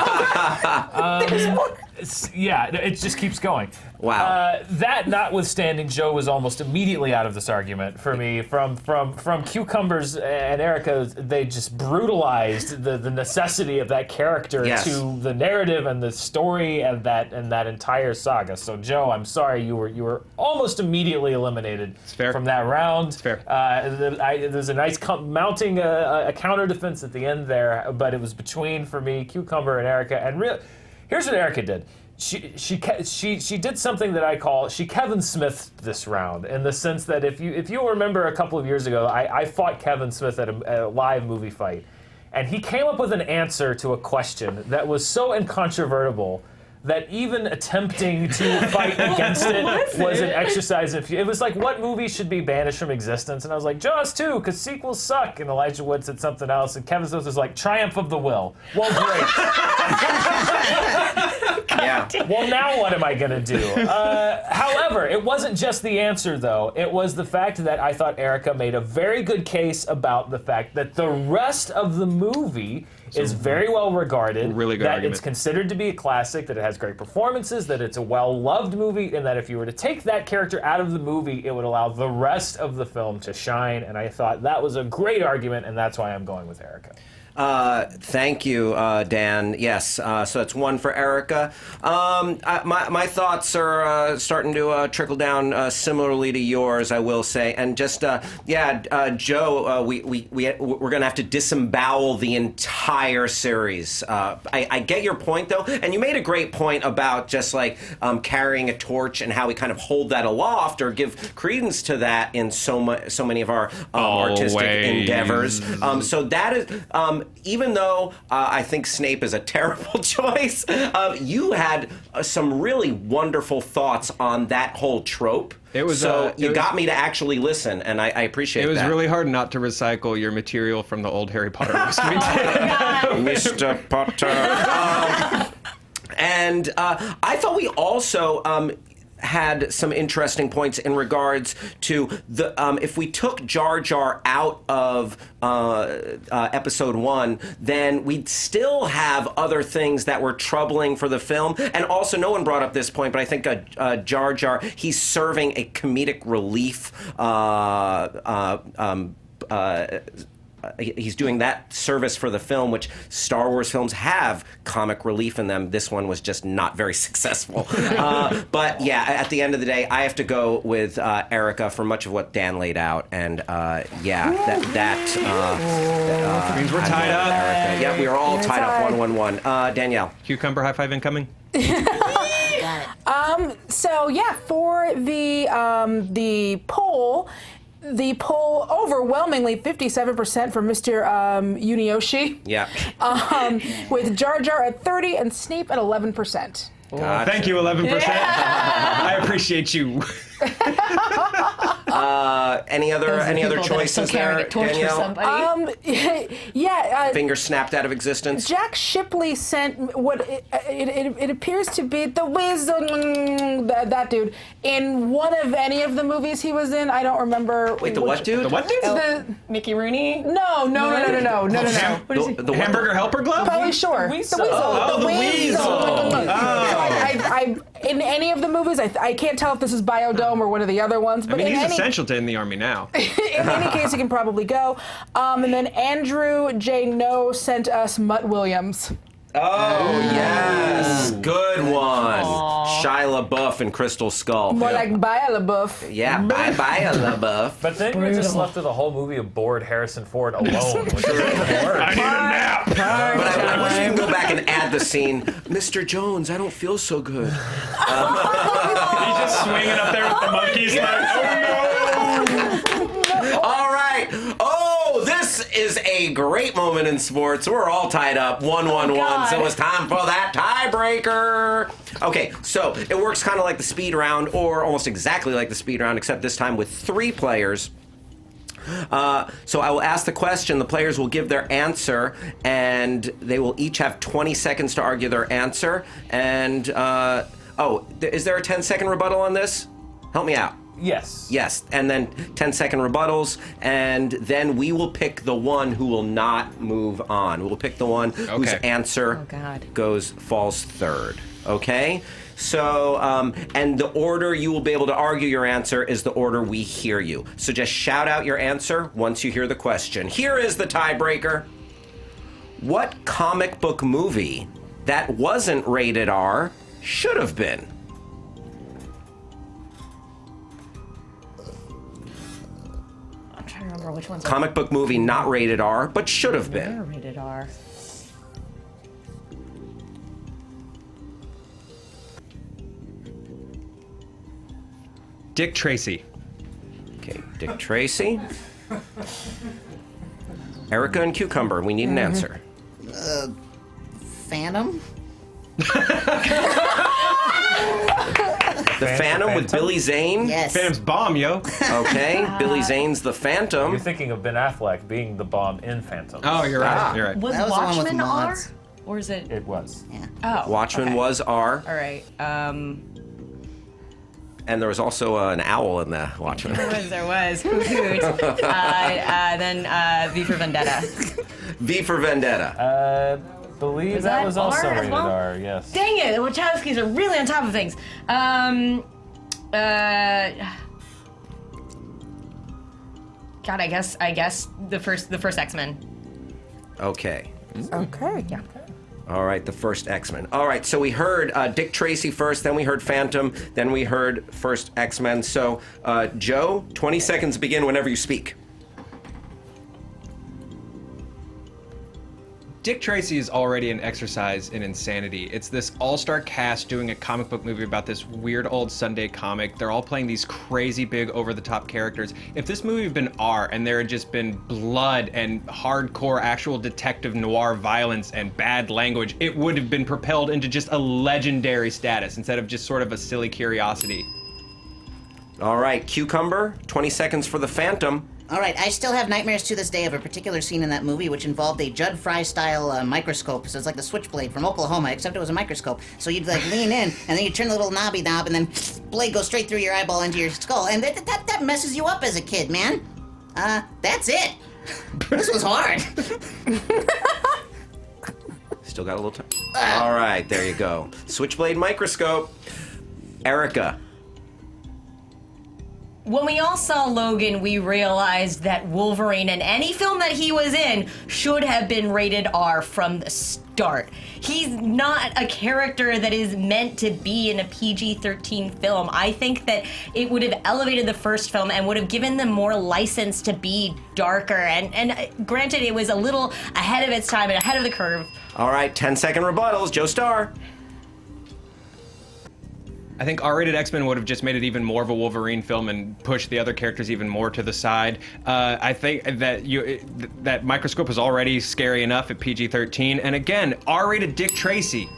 Yeah, it just keeps going. Wow. That notwithstanding, Joe was almost immediately out of this argument for me. From Cucumbers and ERIKA, they just brutalized the necessity of that character to the narrative and the story and that entire saga. So Joe, I'm sorry, you were almost immediately eliminated from that round. It's fair. There's a nice mounting a counter defense at the end there, but it was between, for me, Cucumber and ERIKA. And here's what ERIKA did. She did something that I call, she Kevin Smithed this round, in the sense that if you remember a couple of years ago, I fought Kevin Smith at a live movie fight, and he came up with an answer to a question that was so incontrovertible that even attempting to fight against it was an exercise in. It was like, what movie should be banished from existence? And I was like, Jaws 2, because sequels suck. And Elijah Wood said something else, and Kevin Smith was like, Triumph of the Will. Well, great. Yeah. Well, now what am I going to do? However, it wasn't just the answer, though. It was the fact that I thought ERIKA made a very good case about the fact that the rest of the movie is very well regarded, really good that argument. It's considered to be a classic, that it has great performances, that it's a well-loved movie, and that if you were to take that character out of the movie, it would allow the rest of the film to shine, and I thought that was a great argument, and that's why I'm going with ERIKA. Thank you, Dan. Yes, so that's one for ERIKA. My thoughts are starting to trickle down similarly to yours, I will say. And just, Joe, we're going to have to disembowel the entire series. I get your point, though, and you made a great point about just like carrying a torch and how we kind of hold that aloft or give credence to that in so many of our artistic endeavors. So that is... even though I think Snape is a terrible choice, you had some really wonderful thoughts on that whole trope. It was you got me to actually listen, and I appreciate that. It was really hard not to recycle your material from the old Harry Potter books we did. Mr. Potter. And I thought we also had some interesting points in regards to the if we took Jar Jar out of episode 1, then we'd still have other things that were troubling for the film. And also, no one brought up this point, but I think Jar Jar, he's serving a comedic relief he's doing that service for the film, which Star Wars films have comic relief in them. This one was just not very successful. But yeah, at the end of the day, I have to go with ERIKA for much of what Dan laid out. And that means we're tied up. ERIKA. Yeah, we are all tied up 1-1-1. Danielle. Cucumber high five incoming. So yeah, for the poll. The poll overwhelmingly 57% for Mr. Yunioshi. Yeah. With Jar Jar at 30 and Snape at 11%. Gotcha. Thank you, 11%. Yeah. I appreciate you. Any other choices there, Danielle? Finger snapped out of existence. Jack Shipley sent what it appears to be the Wizard, that dude, in one of any of the movies he was in. I don't remember. Wait, what dude? The what dude? Mickey Rooney? No. What is he? The Hamburger Helper Glove? Pauly Shore. The Weasel. Oh, the Weasel. I in any of the movies, I can't tell if this is Biodome or one of the other ones. But he's essential to in the Army now. In any case, he can probably go. And then Andrew J. No sent us Mutt Williams. Oh, yes. Good one. Shia LaBeouf and Crystal Skull. More like Bia LaBeouf. Yeah, bye LaBeouf. But then we're just left with a whole movie of bored Harrison Ford alone, which is even worse. I need a nap. But I wish you could go back and add the scene. Mr. Jones, I don't feel so good. He's just swinging up there with the monkeys like, oh no. All right. Oh, this is a great moment in sports. We're all tied up 1-1-1, so it's time for that tiebreaker. Okay, so it works kind of like the speed round, or almost exactly like the speed round, except this time with 3 players. So I will ask the question, the players will give their answer, and they will each have 20 seconds to argue their answer. And, is there a 10-second rebuttal on this? Help me out. Yes, and then 10-second rebuttals, and then we will pick the one who will not move on. We'll pick the one whose answer falls third. Okay? So, and the order you will be able to argue your answer is the order we hear you. So just shout out your answer once you hear the question. Here is the tiebreaker. What comic book movie that wasn't rated R should have been? I'm trying to remember which one's Comic book movie not rated R, but should have been. rated R. Dick Tracy. Okay, Dick Tracy. ERIKA and Cucumber, we need an answer. Phantom? The Phantom with Billy Zane? Yes. Phantom's bomb, yo. Okay, Billy Zane's The Phantom. You're thinking of Ben Affleck being the bomb in Phantom. Oh, you're right. Ah. You're right. Was That was the one with Watchmen R? mods. Or is it? It was. Oh. Watchmen okay. was R, All right. and there was also an owl in the Watchmen. There was. Hoot hoot. Then V for Vendetta. V for Vendetta. Believe Was that that was also R as rated well? R, yes. Dang it! The Wachowskis are really on top of things. God, I guess the first X-Men. Okay. Okay. Yeah. All right, the first X-Men. All right, so we heard Dick Tracy first, then we heard Phantom, then we heard first X-Men. So, Joe, 20 seconds begin whenever you speak. Dick Tracy is already an exercise in insanity. It's this all-star cast doing a comic book movie about this weird old Sunday comic. They're all playing these crazy big over-the-top characters. If this movie had been R and there had just been blood and hardcore actual detective noir violence and bad language, it would have been propelled into just a legendary status instead of just sort of a silly curiosity. All right, Cucumber, 20 seconds for the Phantom. All right, I still have nightmares to this day of a particular scene in that movie which involved a Judd Fry-style microscope. So it's like the Switchblade from Oklahoma, except it was a microscope. So you'd like lean in, and then you turn the little knobby knob, and then blade goes straight through your eyeball into your skull. And that messes you up as a kid, man. That's it. This was hard. Still got a little time. All right, there you go. Switchblade microscope. ERIKA. When we all saw Logan, we realized that Wolverine and any film that he was in should have been rated R from the start. He's not a character that is meant to be in a PG-13 film. I think that it would have elevated the first film and would have given them more license to be darker. And granted, it was a little ahead of its time and ahead of the curve. All right, 10-second rebuttals. Joe Starr. I think R-rated X-Men would have just made it even more of a Wolverine film and pushed the other characters even more to the side. I think that that microscope was already scary enough at PG-13, and again, R-rated Dick Tracy.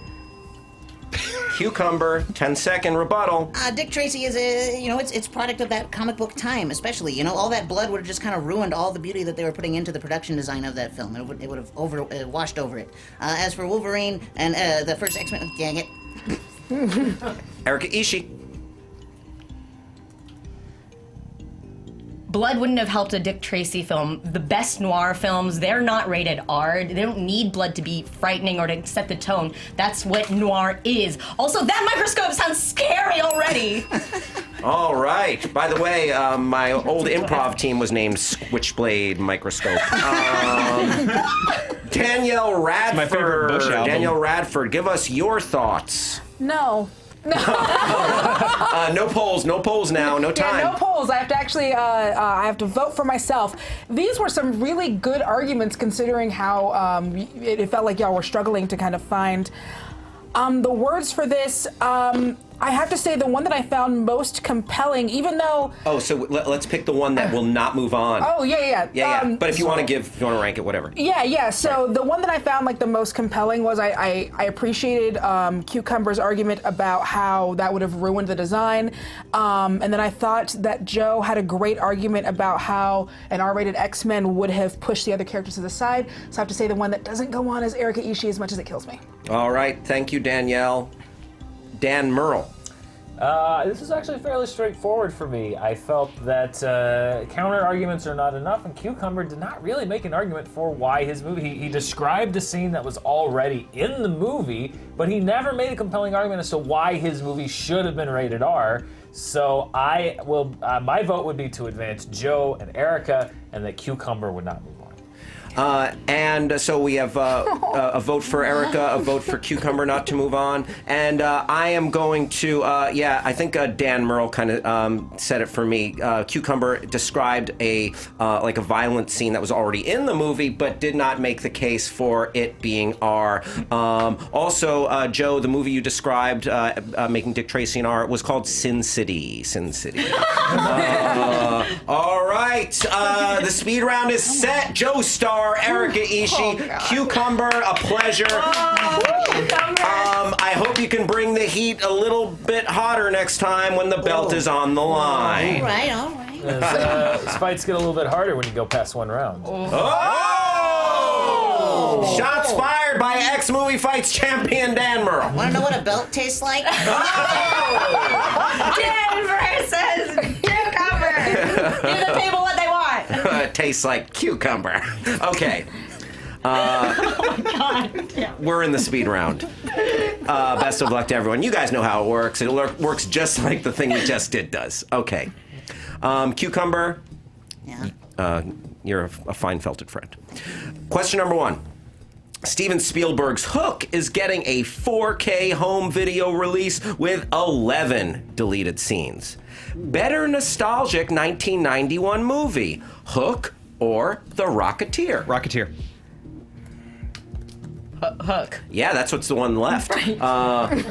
Cucumber, 10-second rebuttal. Dick Tracy is it's product of that comic book time, especially. All that blood would have just kind of ruined all the beauty that they were putting into the production design of that film. It would have washed over it. As for Wolverine and the first X-Men, dang it. ERIKA ISHII. Blood wouldn't have helped a Dick Tracy film. The best noir films, they're not rated R. They don't need blood to be frightening or to set the tone. That's what noir is. Also, that microscope sounds scary already. All right. By the way, my old improv team was named Switchblade Microscope. Danielle Radford. my favorite Bush album. Danielle Radford, give us your thoughts. No. No polls now, no time. Yeah, no polls. I have to actually, I have to vote for myself. These were some really good arguments considering how it felt like y'all were struggling to kind of find the words for this. I have to say the one that I found most compelling, even though... Oh, so let's pick the one that will not move on. Oh, yeah. Yeah. But if you want to rank it, whatever. Yeah. So the one that I found like the most compelling was I appreciated Cucumber's argument about how that would have ruined the design. And then I thought that Joe had a great argument about how an R-rated X-Men would have pushed the other characters to the side. So I have to say the one that doesn't go on is ERIKA ISHII, as much as it kills me. All right. Thank you, Danielle. Dan Merle. This is actually fairly straightforward for me. I felt that counter arguments are not enough, and Cucumber did not really make an argument for why his movie. He described a scene that was already in the movie, but he never made a compelling argument as to why his movie should have been rated R. So I will. My vote would be to advance Joe and ERIKA, and that Cucumber would not move on. And so we have a vote for ERIKA, a vote for Cucumber not to move on, and I am going to, I think Dan Merle kind of said it for me. Cucumber described a violent scene that was already in the movie, but did not make the case for it being R. Also, Joe, the movie you described making Dick Tracy an R was called Sin City. Sin City. All right, the speed round is set. Joe Starr, ERIKA Ishii, Cucumber, a pleasure. I hope you can bring the heat a little bit hotter next time when the belt is on the line. All right. These fights get a little bit harder when you go past one round. Oh! Shots fired by ex-movie fights champion Dan Merle. Want to know what a belt tastes like? Dan versus Cucumber. Give the people what they want. It tastes like cucumber. Okay. Oh my God. Yeah. We're in the speed round. Best of luck to everyone. You guys know how it works. It works just like the thing we just did does. Okay. Cucumber, Yeah. you're a fine felted friend. Question number 1. Steven Spielberg's Hook is getting a 4K home video release with 11 deleted scenes. Better nostalgic 1991 movie, Hook or The Rocketeer? Rocketeer. Hook. Yeah, that's what's the one left.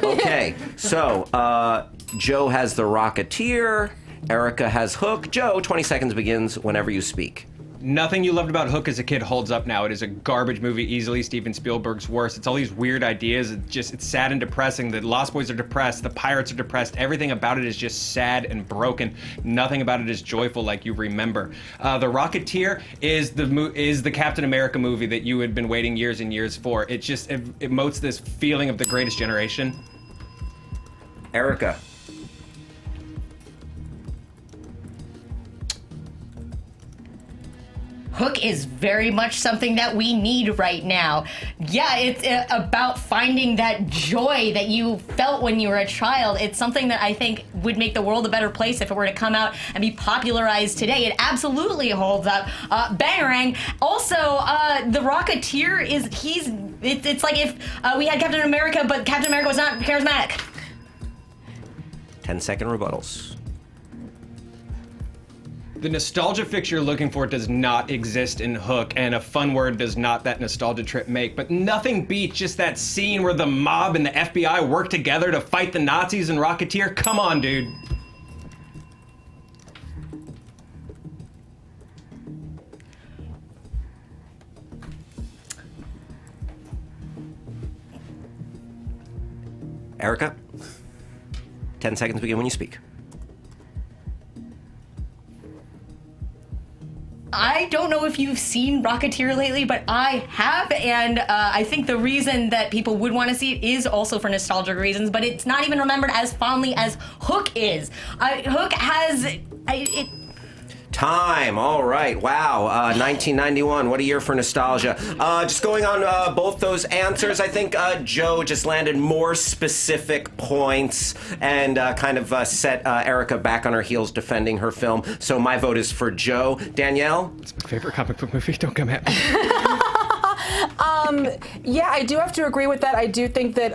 Okay, so Joe has The Rocketeer, ERIKA has Hook. Joe, 20 seconds begins whenever you speak. Nothing you loved about Hook as a kid holds up now. It is a garbage movie, easily Steven Spielberg's worst. It's all these weird ideas. It's sad and depressing. The Lost Boys are depressed. The pirates are depressed. Everything about it is just sad and broken. Nothing about it is joyful like you remember. The Rocketeer is the Captain America movie that you had been waiting years and years for. It just emotes this feeling of the greatest generation. ERIKA. Hook is very much something that we need right now. Yeah, it's about finding that joy that you felt when you were a child. It's something that I think would make the world a better place if it were to come out and be popularized today. It absolutely holds up. Bangarang. Also, The Rocketeer it's like if we had Captain America, but Captain America was not charismatic. 10-second rebuttals. The nostalgia fix you're looking for does not exist in Hook, and a fun word does not that nostalgia trip make, but nothing beats just that scene where the mob and the FBI work together to fight the Nazis and Rocketeer. Come on, dude. ERIKA, 10 seconds begin when you speak. I don't know if you've seen Rocketeer lately, but I have, and I think the reason that people would want to see it is also for nostalgic reasons, but it's not even remembered as fondly as Hook is. Hook has... Time. All right. Wow. 1991. What a year for nostalgia. Just going on both those answers, I think Joe just landed more specific points and kind of set ERIKA back on her heels defending her film. So my vote is for Joe. Danielle? It's my favorite comic book movie. Don't come at me. Yeah, I do have to agree with that. I do think that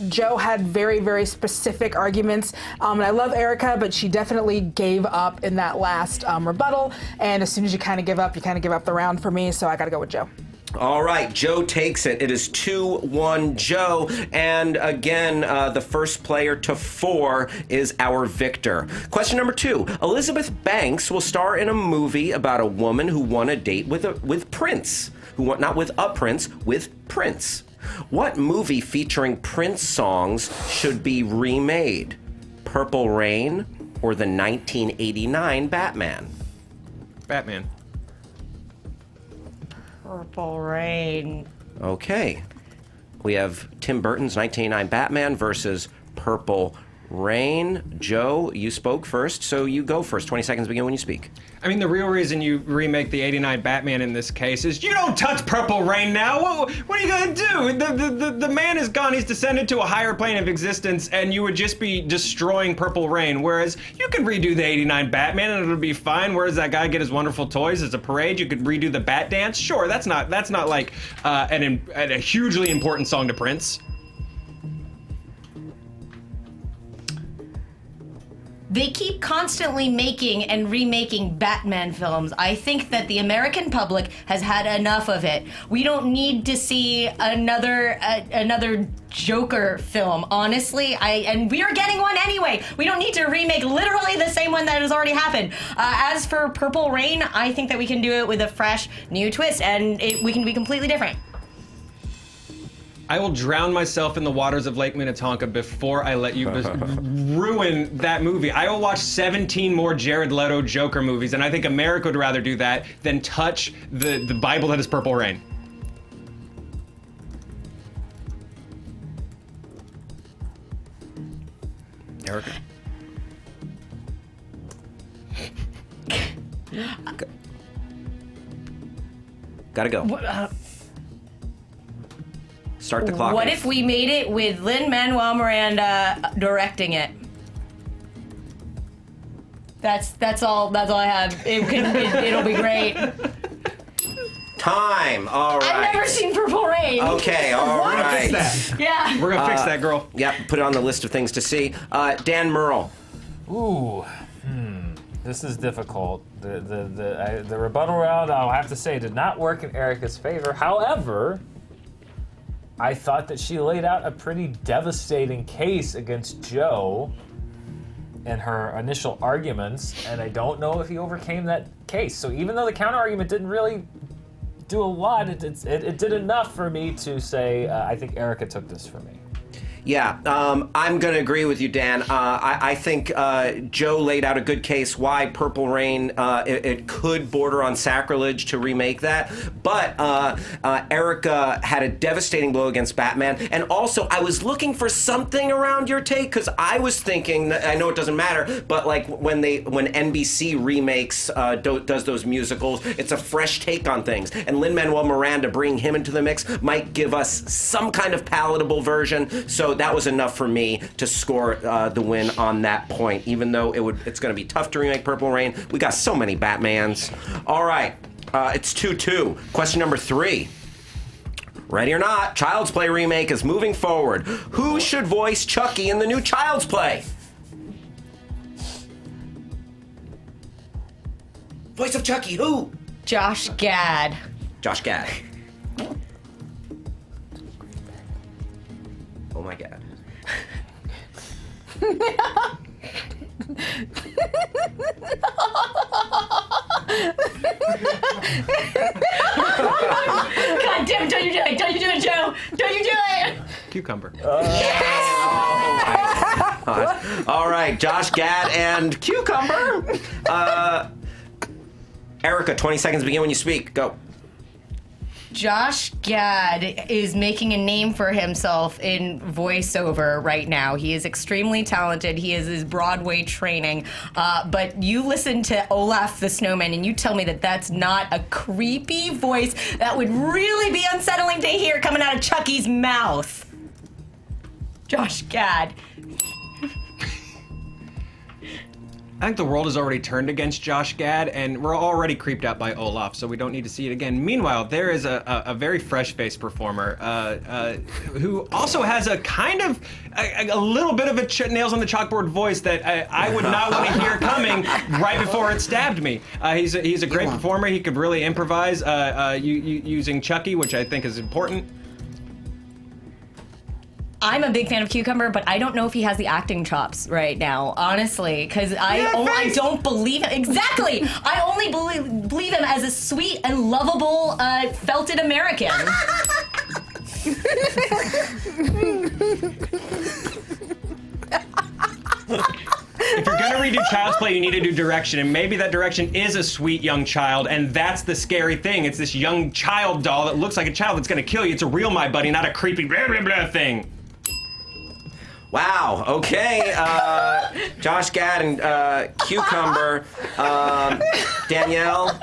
Joe had very, very specific arguments. And I love ERIKA, but she definitely gave up in that last rebuttal. And as soon as you kind of give up, the round for me. So I got to go with Joe. All right, Joe takes it. It is 2-1 Joe. And again, the first player to 4 is our victor. Question number 2. Elizabeth Banks will star in a movie about a woman who won a date with Prince. Not with a prince, with Prince. What movie featuring Prince songs should be remade? Purple Rain or the 1989 Batman? Batman. Purple Rain. Okay. We have Tim Burton's 1989 Batman versus Purple Rain, Joe, you spoke first, so you go first. 20 seconds begin when you speak. I mean, the real reason you remake the '89 Batman in this case is you don't touch Purple Rain now. What are you gonna do? The man is gone. He's descended to a higher plane of existence, and you would just be destroying Purple Rain. Whereas you could redo the '89 Batman and it'll be fine. Where does that guy get his wonderful toys? As a parade, you could redo the Bat Dance. Sure, that's not like a hugely important song to Prince. They keep constantly making and remaking Batman films. I think that the American public has had enough of it. We don't need to see another Joker film, honestly. And we are getting one anyway. We don't need to remake literally the same one that has already happened. As for Purple Rain, I think that we can do it with a fresh, new twist, and we can be completely different. I will drown myself in the waters of Lake Minnetonka before I let you ruin that movie. I will watch 17 more Jared Leto Joker movies, and I think America would rather do that than touch the Bible that is Purple Rain. Erika? Gotta go. Start the clock. What if we made it with Lin-Manuel Miranda directing it? That's all I have. It'll be great. Time. All right. I've never seen Purple Rain. Okay. All right. Yeah. We're gonna fix that, girl. Yeah. Put it on the list of things to see. Dan Merle. Ooh. This is difficult. The rebuttal round, I'll have to say, did not work in Erika's favor. However, I thought that she laid out a pretty devastating case against Joe in her initial arguments, and I don't know if he overcame that case. So even though the counter argument didn't really do a lot, it did enough for me to say I think Erika took this for me. Yeah, I'm going to agree with you, Dan. I think Joe laid out a good case why Purple Rain, it could border on sacrilege to remake that. But Erika had a devastating blow against Batman. And also, I was looking for something around your take, because I was thinking, I know it doesn't matter, but like when NBC remakes, does those musicals, it's a fresh take on things. And Lin-Manuel Miranda, bringing him into the mix, might give us some kind of palatable version. So that was enough for me to score the win on that point. Even though it's going to be tough to remake Purple Rain, we got so many Batmans. All right, it's 2-2. Question number 3. Ready or not, Child's Play remake is moving forward. Who should voice Chucky in the new Child's Play? Voice of Chucky, who? Josh Gad. Josh Gad. Oh my God. God damn it, don't you do it! Don't you do it, Joe! Don't you do it! Cucumber. All right, Josh Gad and Cucumber. Erika, 20 seconds begin when you speak. Go. Josh Gad is making a name for himself in voiceover right now. He is extremely talented. He has his Broadway training. But you listen to Olaf the Snowman and you tell me that that's not a creepy voice that would really be unsettling to hear coming out of Chucky's mouth. Josh Gad. I think the world has already turned against Josh Gad, and we're already creeped out by Olaf, so we don't need to see it again. Meanwhile, there is a very fresh-faced performer who also has a kind of a little bit of a nails on the chalkboard voice that I would not want to hear coming right before it stabbed me. He's a great performer. He could really improvise using Chucky, which I think is important. I'm a big fan of Cucumber, but I don't know if he has the acting chops right now, honestly, because I don't believe him. Exactly! I only believe him as a sweet and lovable, felted American. If you're gonna redo Child's Play, you need to do direction, and maybe that direction is a sweet young child, and that's the scary thing. It's this young child doll that looks like a child that's gonna kill you. It's a real My Buddy, not a creepy blah blah blah thing. Wow. Okay. Josh Gad and Cucumber. Danielle.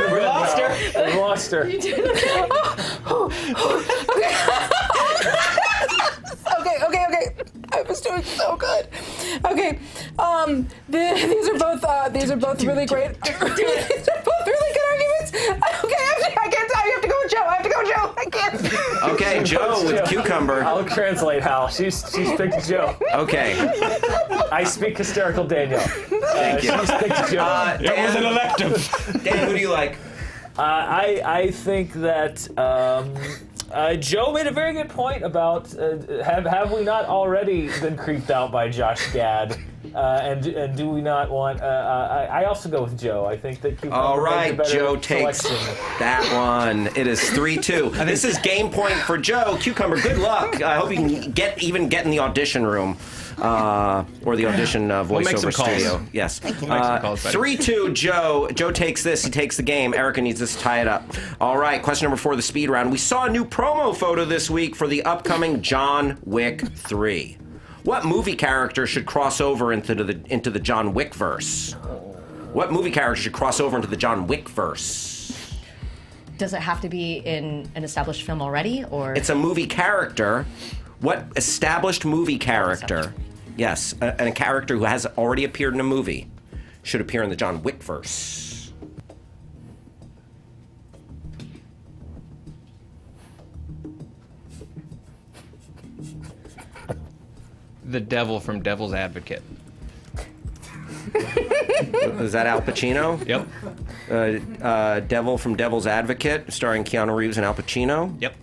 We lost her. We lost her. Okay. I was doing so good. Okay, these are both really great. These are both really good arguments. Okay, I can't. I have to go with Joe. I can't. Okay, Joe with Cucumber. I'll translate, Hal. She's picked Joe. Okay. I speak hysterical Danielle. Thank you. She's picked Joe. It was an elective. Dan, who do you like? I think that Joe made a very good point about have we not already been creeped out by Josh Gad, and do we not want? I also go with Joe. I think that Cucumber All right, makes a better Joe takes selection. that one. It is 3-2. This is game point for Joe. Cucumber, good luck. I hope you can get in the audition room. Or the audition voiceover studio. Yes. 3-2, Joe. Joe takes this. He takes the game. ERIKA needs this to tie it up. All right. Question number 4, the speed round. We saw a new promo photo this week for the upcoming John Wick 3. What movie character should cross over into the John Wick verse? What movie character should cross over into the John Wick verse? Does it have to be in an established film already, or? It's a movie character. What established movie character? Yes, a character who has already appeared in a movie should appear in the John Wick verse. The devil from Devil's Advocate. Is that Al Pacino? Yep. Devil from Devil's Advocate, starring Keanu Reeves and Al Pacino? Yep.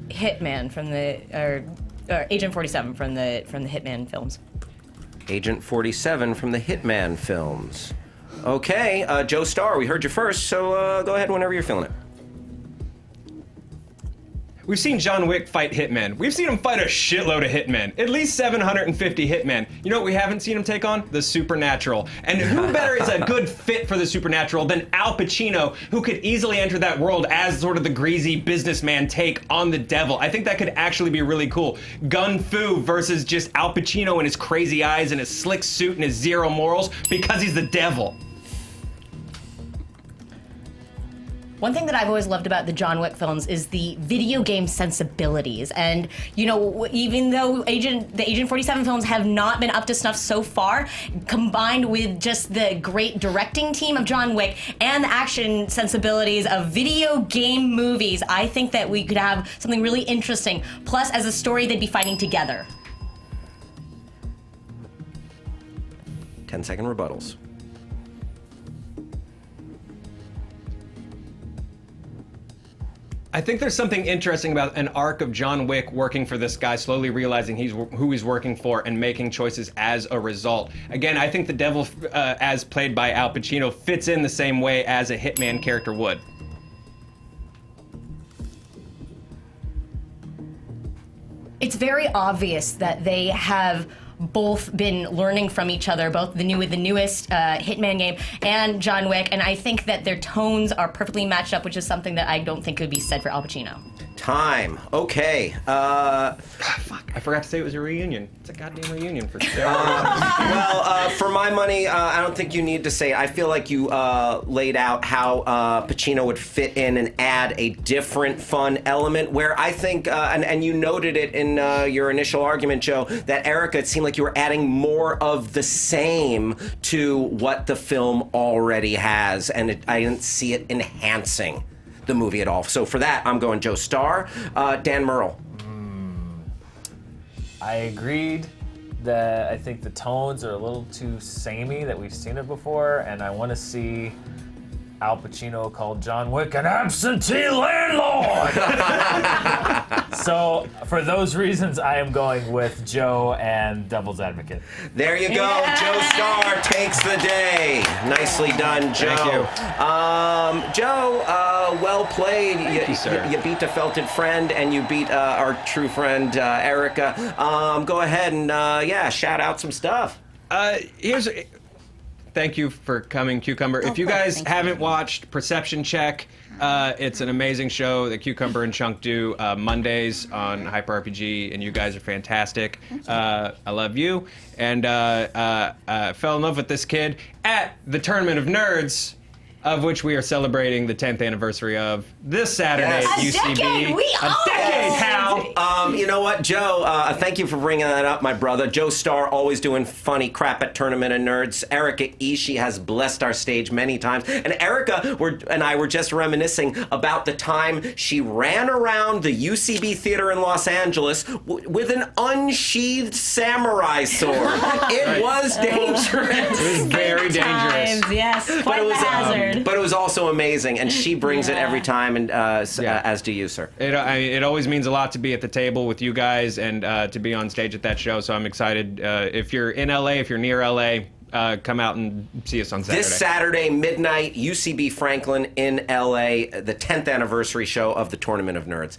Hitman from or Agent 47 from the Hitman films. Agent 47 from the Hitman films. Okay, Joe Starr, we heard you first, so go ahead whenever you're feeling it. We've seen John Wick fight hitmen. We've seen him fight a shitload of hitmen. At least 750 hitmen. You know what we haven't seen him take on? The Supernatural. And who better is a good fit for the Supernatural than Al Pacino, who could easily enter that world as sort of the greasy businessman take on the devil. I think that could actually be really cool. Gun Fu versus just Al Pacino and his crazy eyes and his slick suit and his zero morals because he's the devil. One thing that I've always loved about the John Wick films is the video game sensibilities. And, you know, even though the Agent 47 films have not been up to snuff so far, combined with just the great directing team of John Wick and the action sensibilities of video game movies, I think that we could have something really interesting. Plus, as a story, they'd be fighting together. 10-second rebuttals. I think there's something interesting about an arc of John Wick working for this guy, slowly realizing who he's working for and making choices as a result. Again, I think the devil, as played by Al Pacino, fits in the same way as a hitman character would. It's very obvious that they have both been learning from each other, both the newest Hitman game and John Wick, and I think that their tones are perfectly matched up, which is something that I don't think could be said for Al Pacino. Time. Okay. Fuck, I forgot to say it was a reunion. It's a goddamn reunion for sure. Well, for my money, I don't think you need to say it. I feel like you laid out how Pacino would fit in and add a different fun element where I think, and you noted it in your initial argument, Joe, that ERIKA, it seemed like you were adding more of the same to what the film already has, and I didn't see it enhancing the movie at all. So for that, I'm going Joe Starr. Dan Merle. I agreed that I think the tones are a little too samey, that we've seen it before, and I want to see Al Pacino called John Wick an absentee landlord. So for those reasons, I am going with Joe and Devil's Advocate. There you go. Yeah. Joe Starr takes the day. Nicely done, Joe. Thank you. Joe, well played. Thank you, sir. You beat a felted friend, and you beat our true friend, ERIKA. Go ahead and, shout out some stuff. Thank thank you for coming, Cucumber. If you course. guys Thanks for haven't having me. watched Perception Check, it's an amazing show that Cucumber and Chunk do Mondays on Hyper RPG, and you guys are fantastic. I love you, and fell in love with this kid at the Tournament of Nerds, of which we are celebrating the 10th anniversary of this Saturday at Yes. UCB. A decade, pal! You know what, Joe? Thank you for bringing that up, my brother. Joe Starr, always doing funny crap at Tournament of Nerds. ERIKA ISHII has blessed our stage many times. And ERIKA and I were just reminiscing about the time she ran around the UCB Theater in Los Angeles with an unsheathed samurai sword. It was dangerous. It was very dangerous. Times, yes, quite the hazard. But it was also amazing, and she brings it every time, and as do you, sir. It always means a lot to be at the table with you guys and to be on stage at that show. So I'm excited. If you're in LA, if you're near LA, come out and see us on Saturday. This Saturday, midnight, UCB Franklin in LA, the 10th anniversary show of the Tournament of Nerds.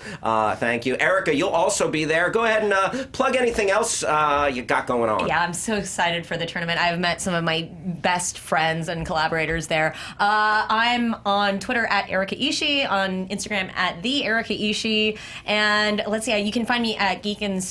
Thank you. ERIKA, you'll also be there. Go ahead and plug anything else you got going on. Yeah, I'm so excited for the tournament. I've met some of my best friends and collaborators there. I'm on Twitter at ERIKA ISHII, on Instagram at the ERIKA ISHII, and let's see, you can find me at on Geek and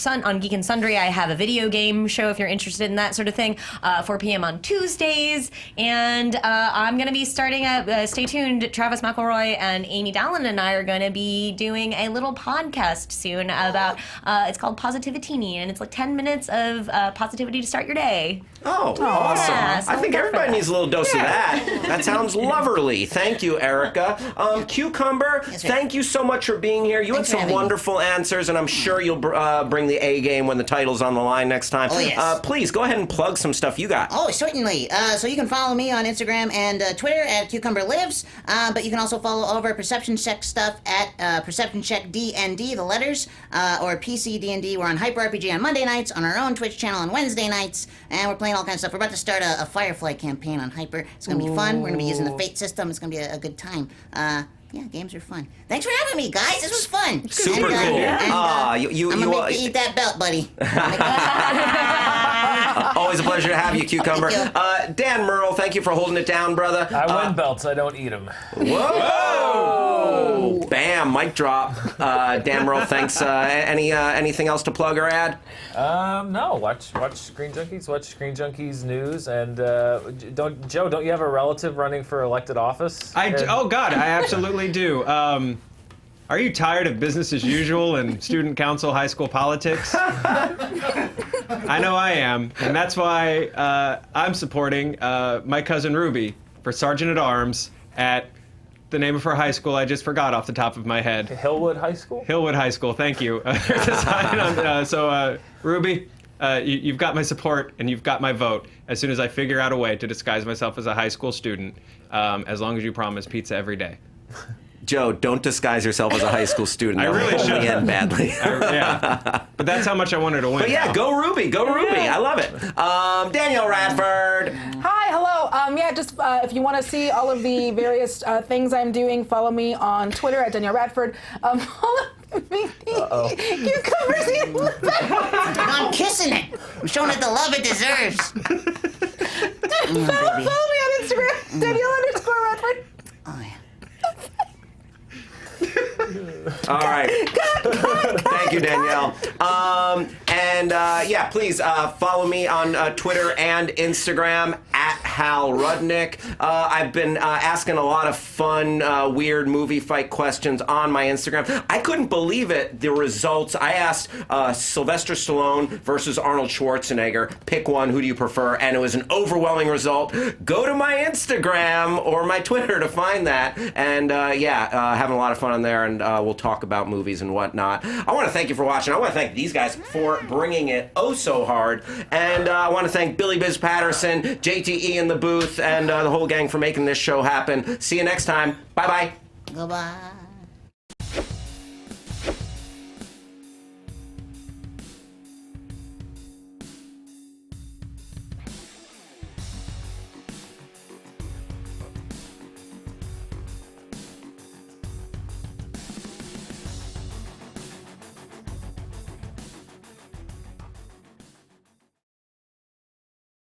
Sundry. I have a video game show if you're interested in that sort of thing, 4 p.m. on Tuesdays, and I'm going to be starting stay tuned, Travis McElroy and Amy Dallin and I are going to be doing a little podcast soon about, it's called Positivitini, and it's like 10 minutes of positivity to start your day. Oh, awesome. Yeah, so I think look for everybody that. needs a little dose of that. That sounds lovely. Thank you, ERIKA. Cucumber, sir. thank you so much for being here. You Thanks for had some having me. wonderful answers, and I'm sure you'll bring the A game when the title's on the line next time. Oh, yes. Please, go ahead and plug some stuff you got. Oh, certainly. So you can follow me on Instagram and Twitter at Cucumber Lives, but you can also follow all of our Perception Check stuff at Perception Check DND, the letters, or PCDND. We're on Hyper RPG on Monday nights, on our own Twitch channel on Wednesday nights, and we're playing all kinds of stuff. We're about to start a Firefly campaign on Hyper. It's going to be fun. We're going to be using the Fate system. It's going to be a good time. Yeah, games are fun. Thanks for having me, guys. This was fun. Super cool. I'm going to make you eat that belt, buddy. Always a pleasure to have you, Cucumber. Thank Dan Merle, thank you for holding it down, brother. I win belts, I don't eat them. Whoa! Bam, mic drop. Dan Merle, thanks. Anything else to plug or add? No, watch Screen Junkies, watch Screen Junkies news, and don't you have a relative running for elected office? Oh God, I absolutely do. Are you tired of business as usual and student council high school politics? I know I am, and that's why I'm supporting my cousin Ruby for Sergeant at Arms at the name of her high school I just forgot off the top of my head. Hillwood High School? Hillwood High School, thank you. So Ruby, you've got my support and you've got my vote as soon as I figure out a way to disguise myself as a high school student, as long as you promise pizza every day. Joe, don't disguise yourself as a high school student. I really That'll only should. end badly. Yeah, but that's how much I wanted to win. But yeah, go Ruby, go Ruby. I love it. Danielle Radford. Hi, hello. Just if you want to see all of the various things I'm doing, follow me on Twitter at Danielle Radford. Cucumbers in the I'm kissing it. I'm showing it the love it deserves. follow me on Instagram, Danielle_Radford. Oh, yeah. All right. Thank you, Danielle. Please follow me on Twitter and Instagram at Hal Rudnick. I've been asking a lot of fun, weird movie fight questions on my Instagram. I couldn't believe it, the results. I asked Sylvester Stallone versus Arnold Schwarzenegger. Pick one, who do you prefer? And it was an overwhelming result. Go to my Instagram or my Twitter to find that. And having a lot of fun on there, and we'll talk about movies and whatnot. I want to thank you for watching. I want to thank these guys for bringing it oh so hard. And I want to thank Billy Biz Patterson, JTE in the booth, and the whole gang for making this show happen. See you next time. Bye-bye. Goodbye.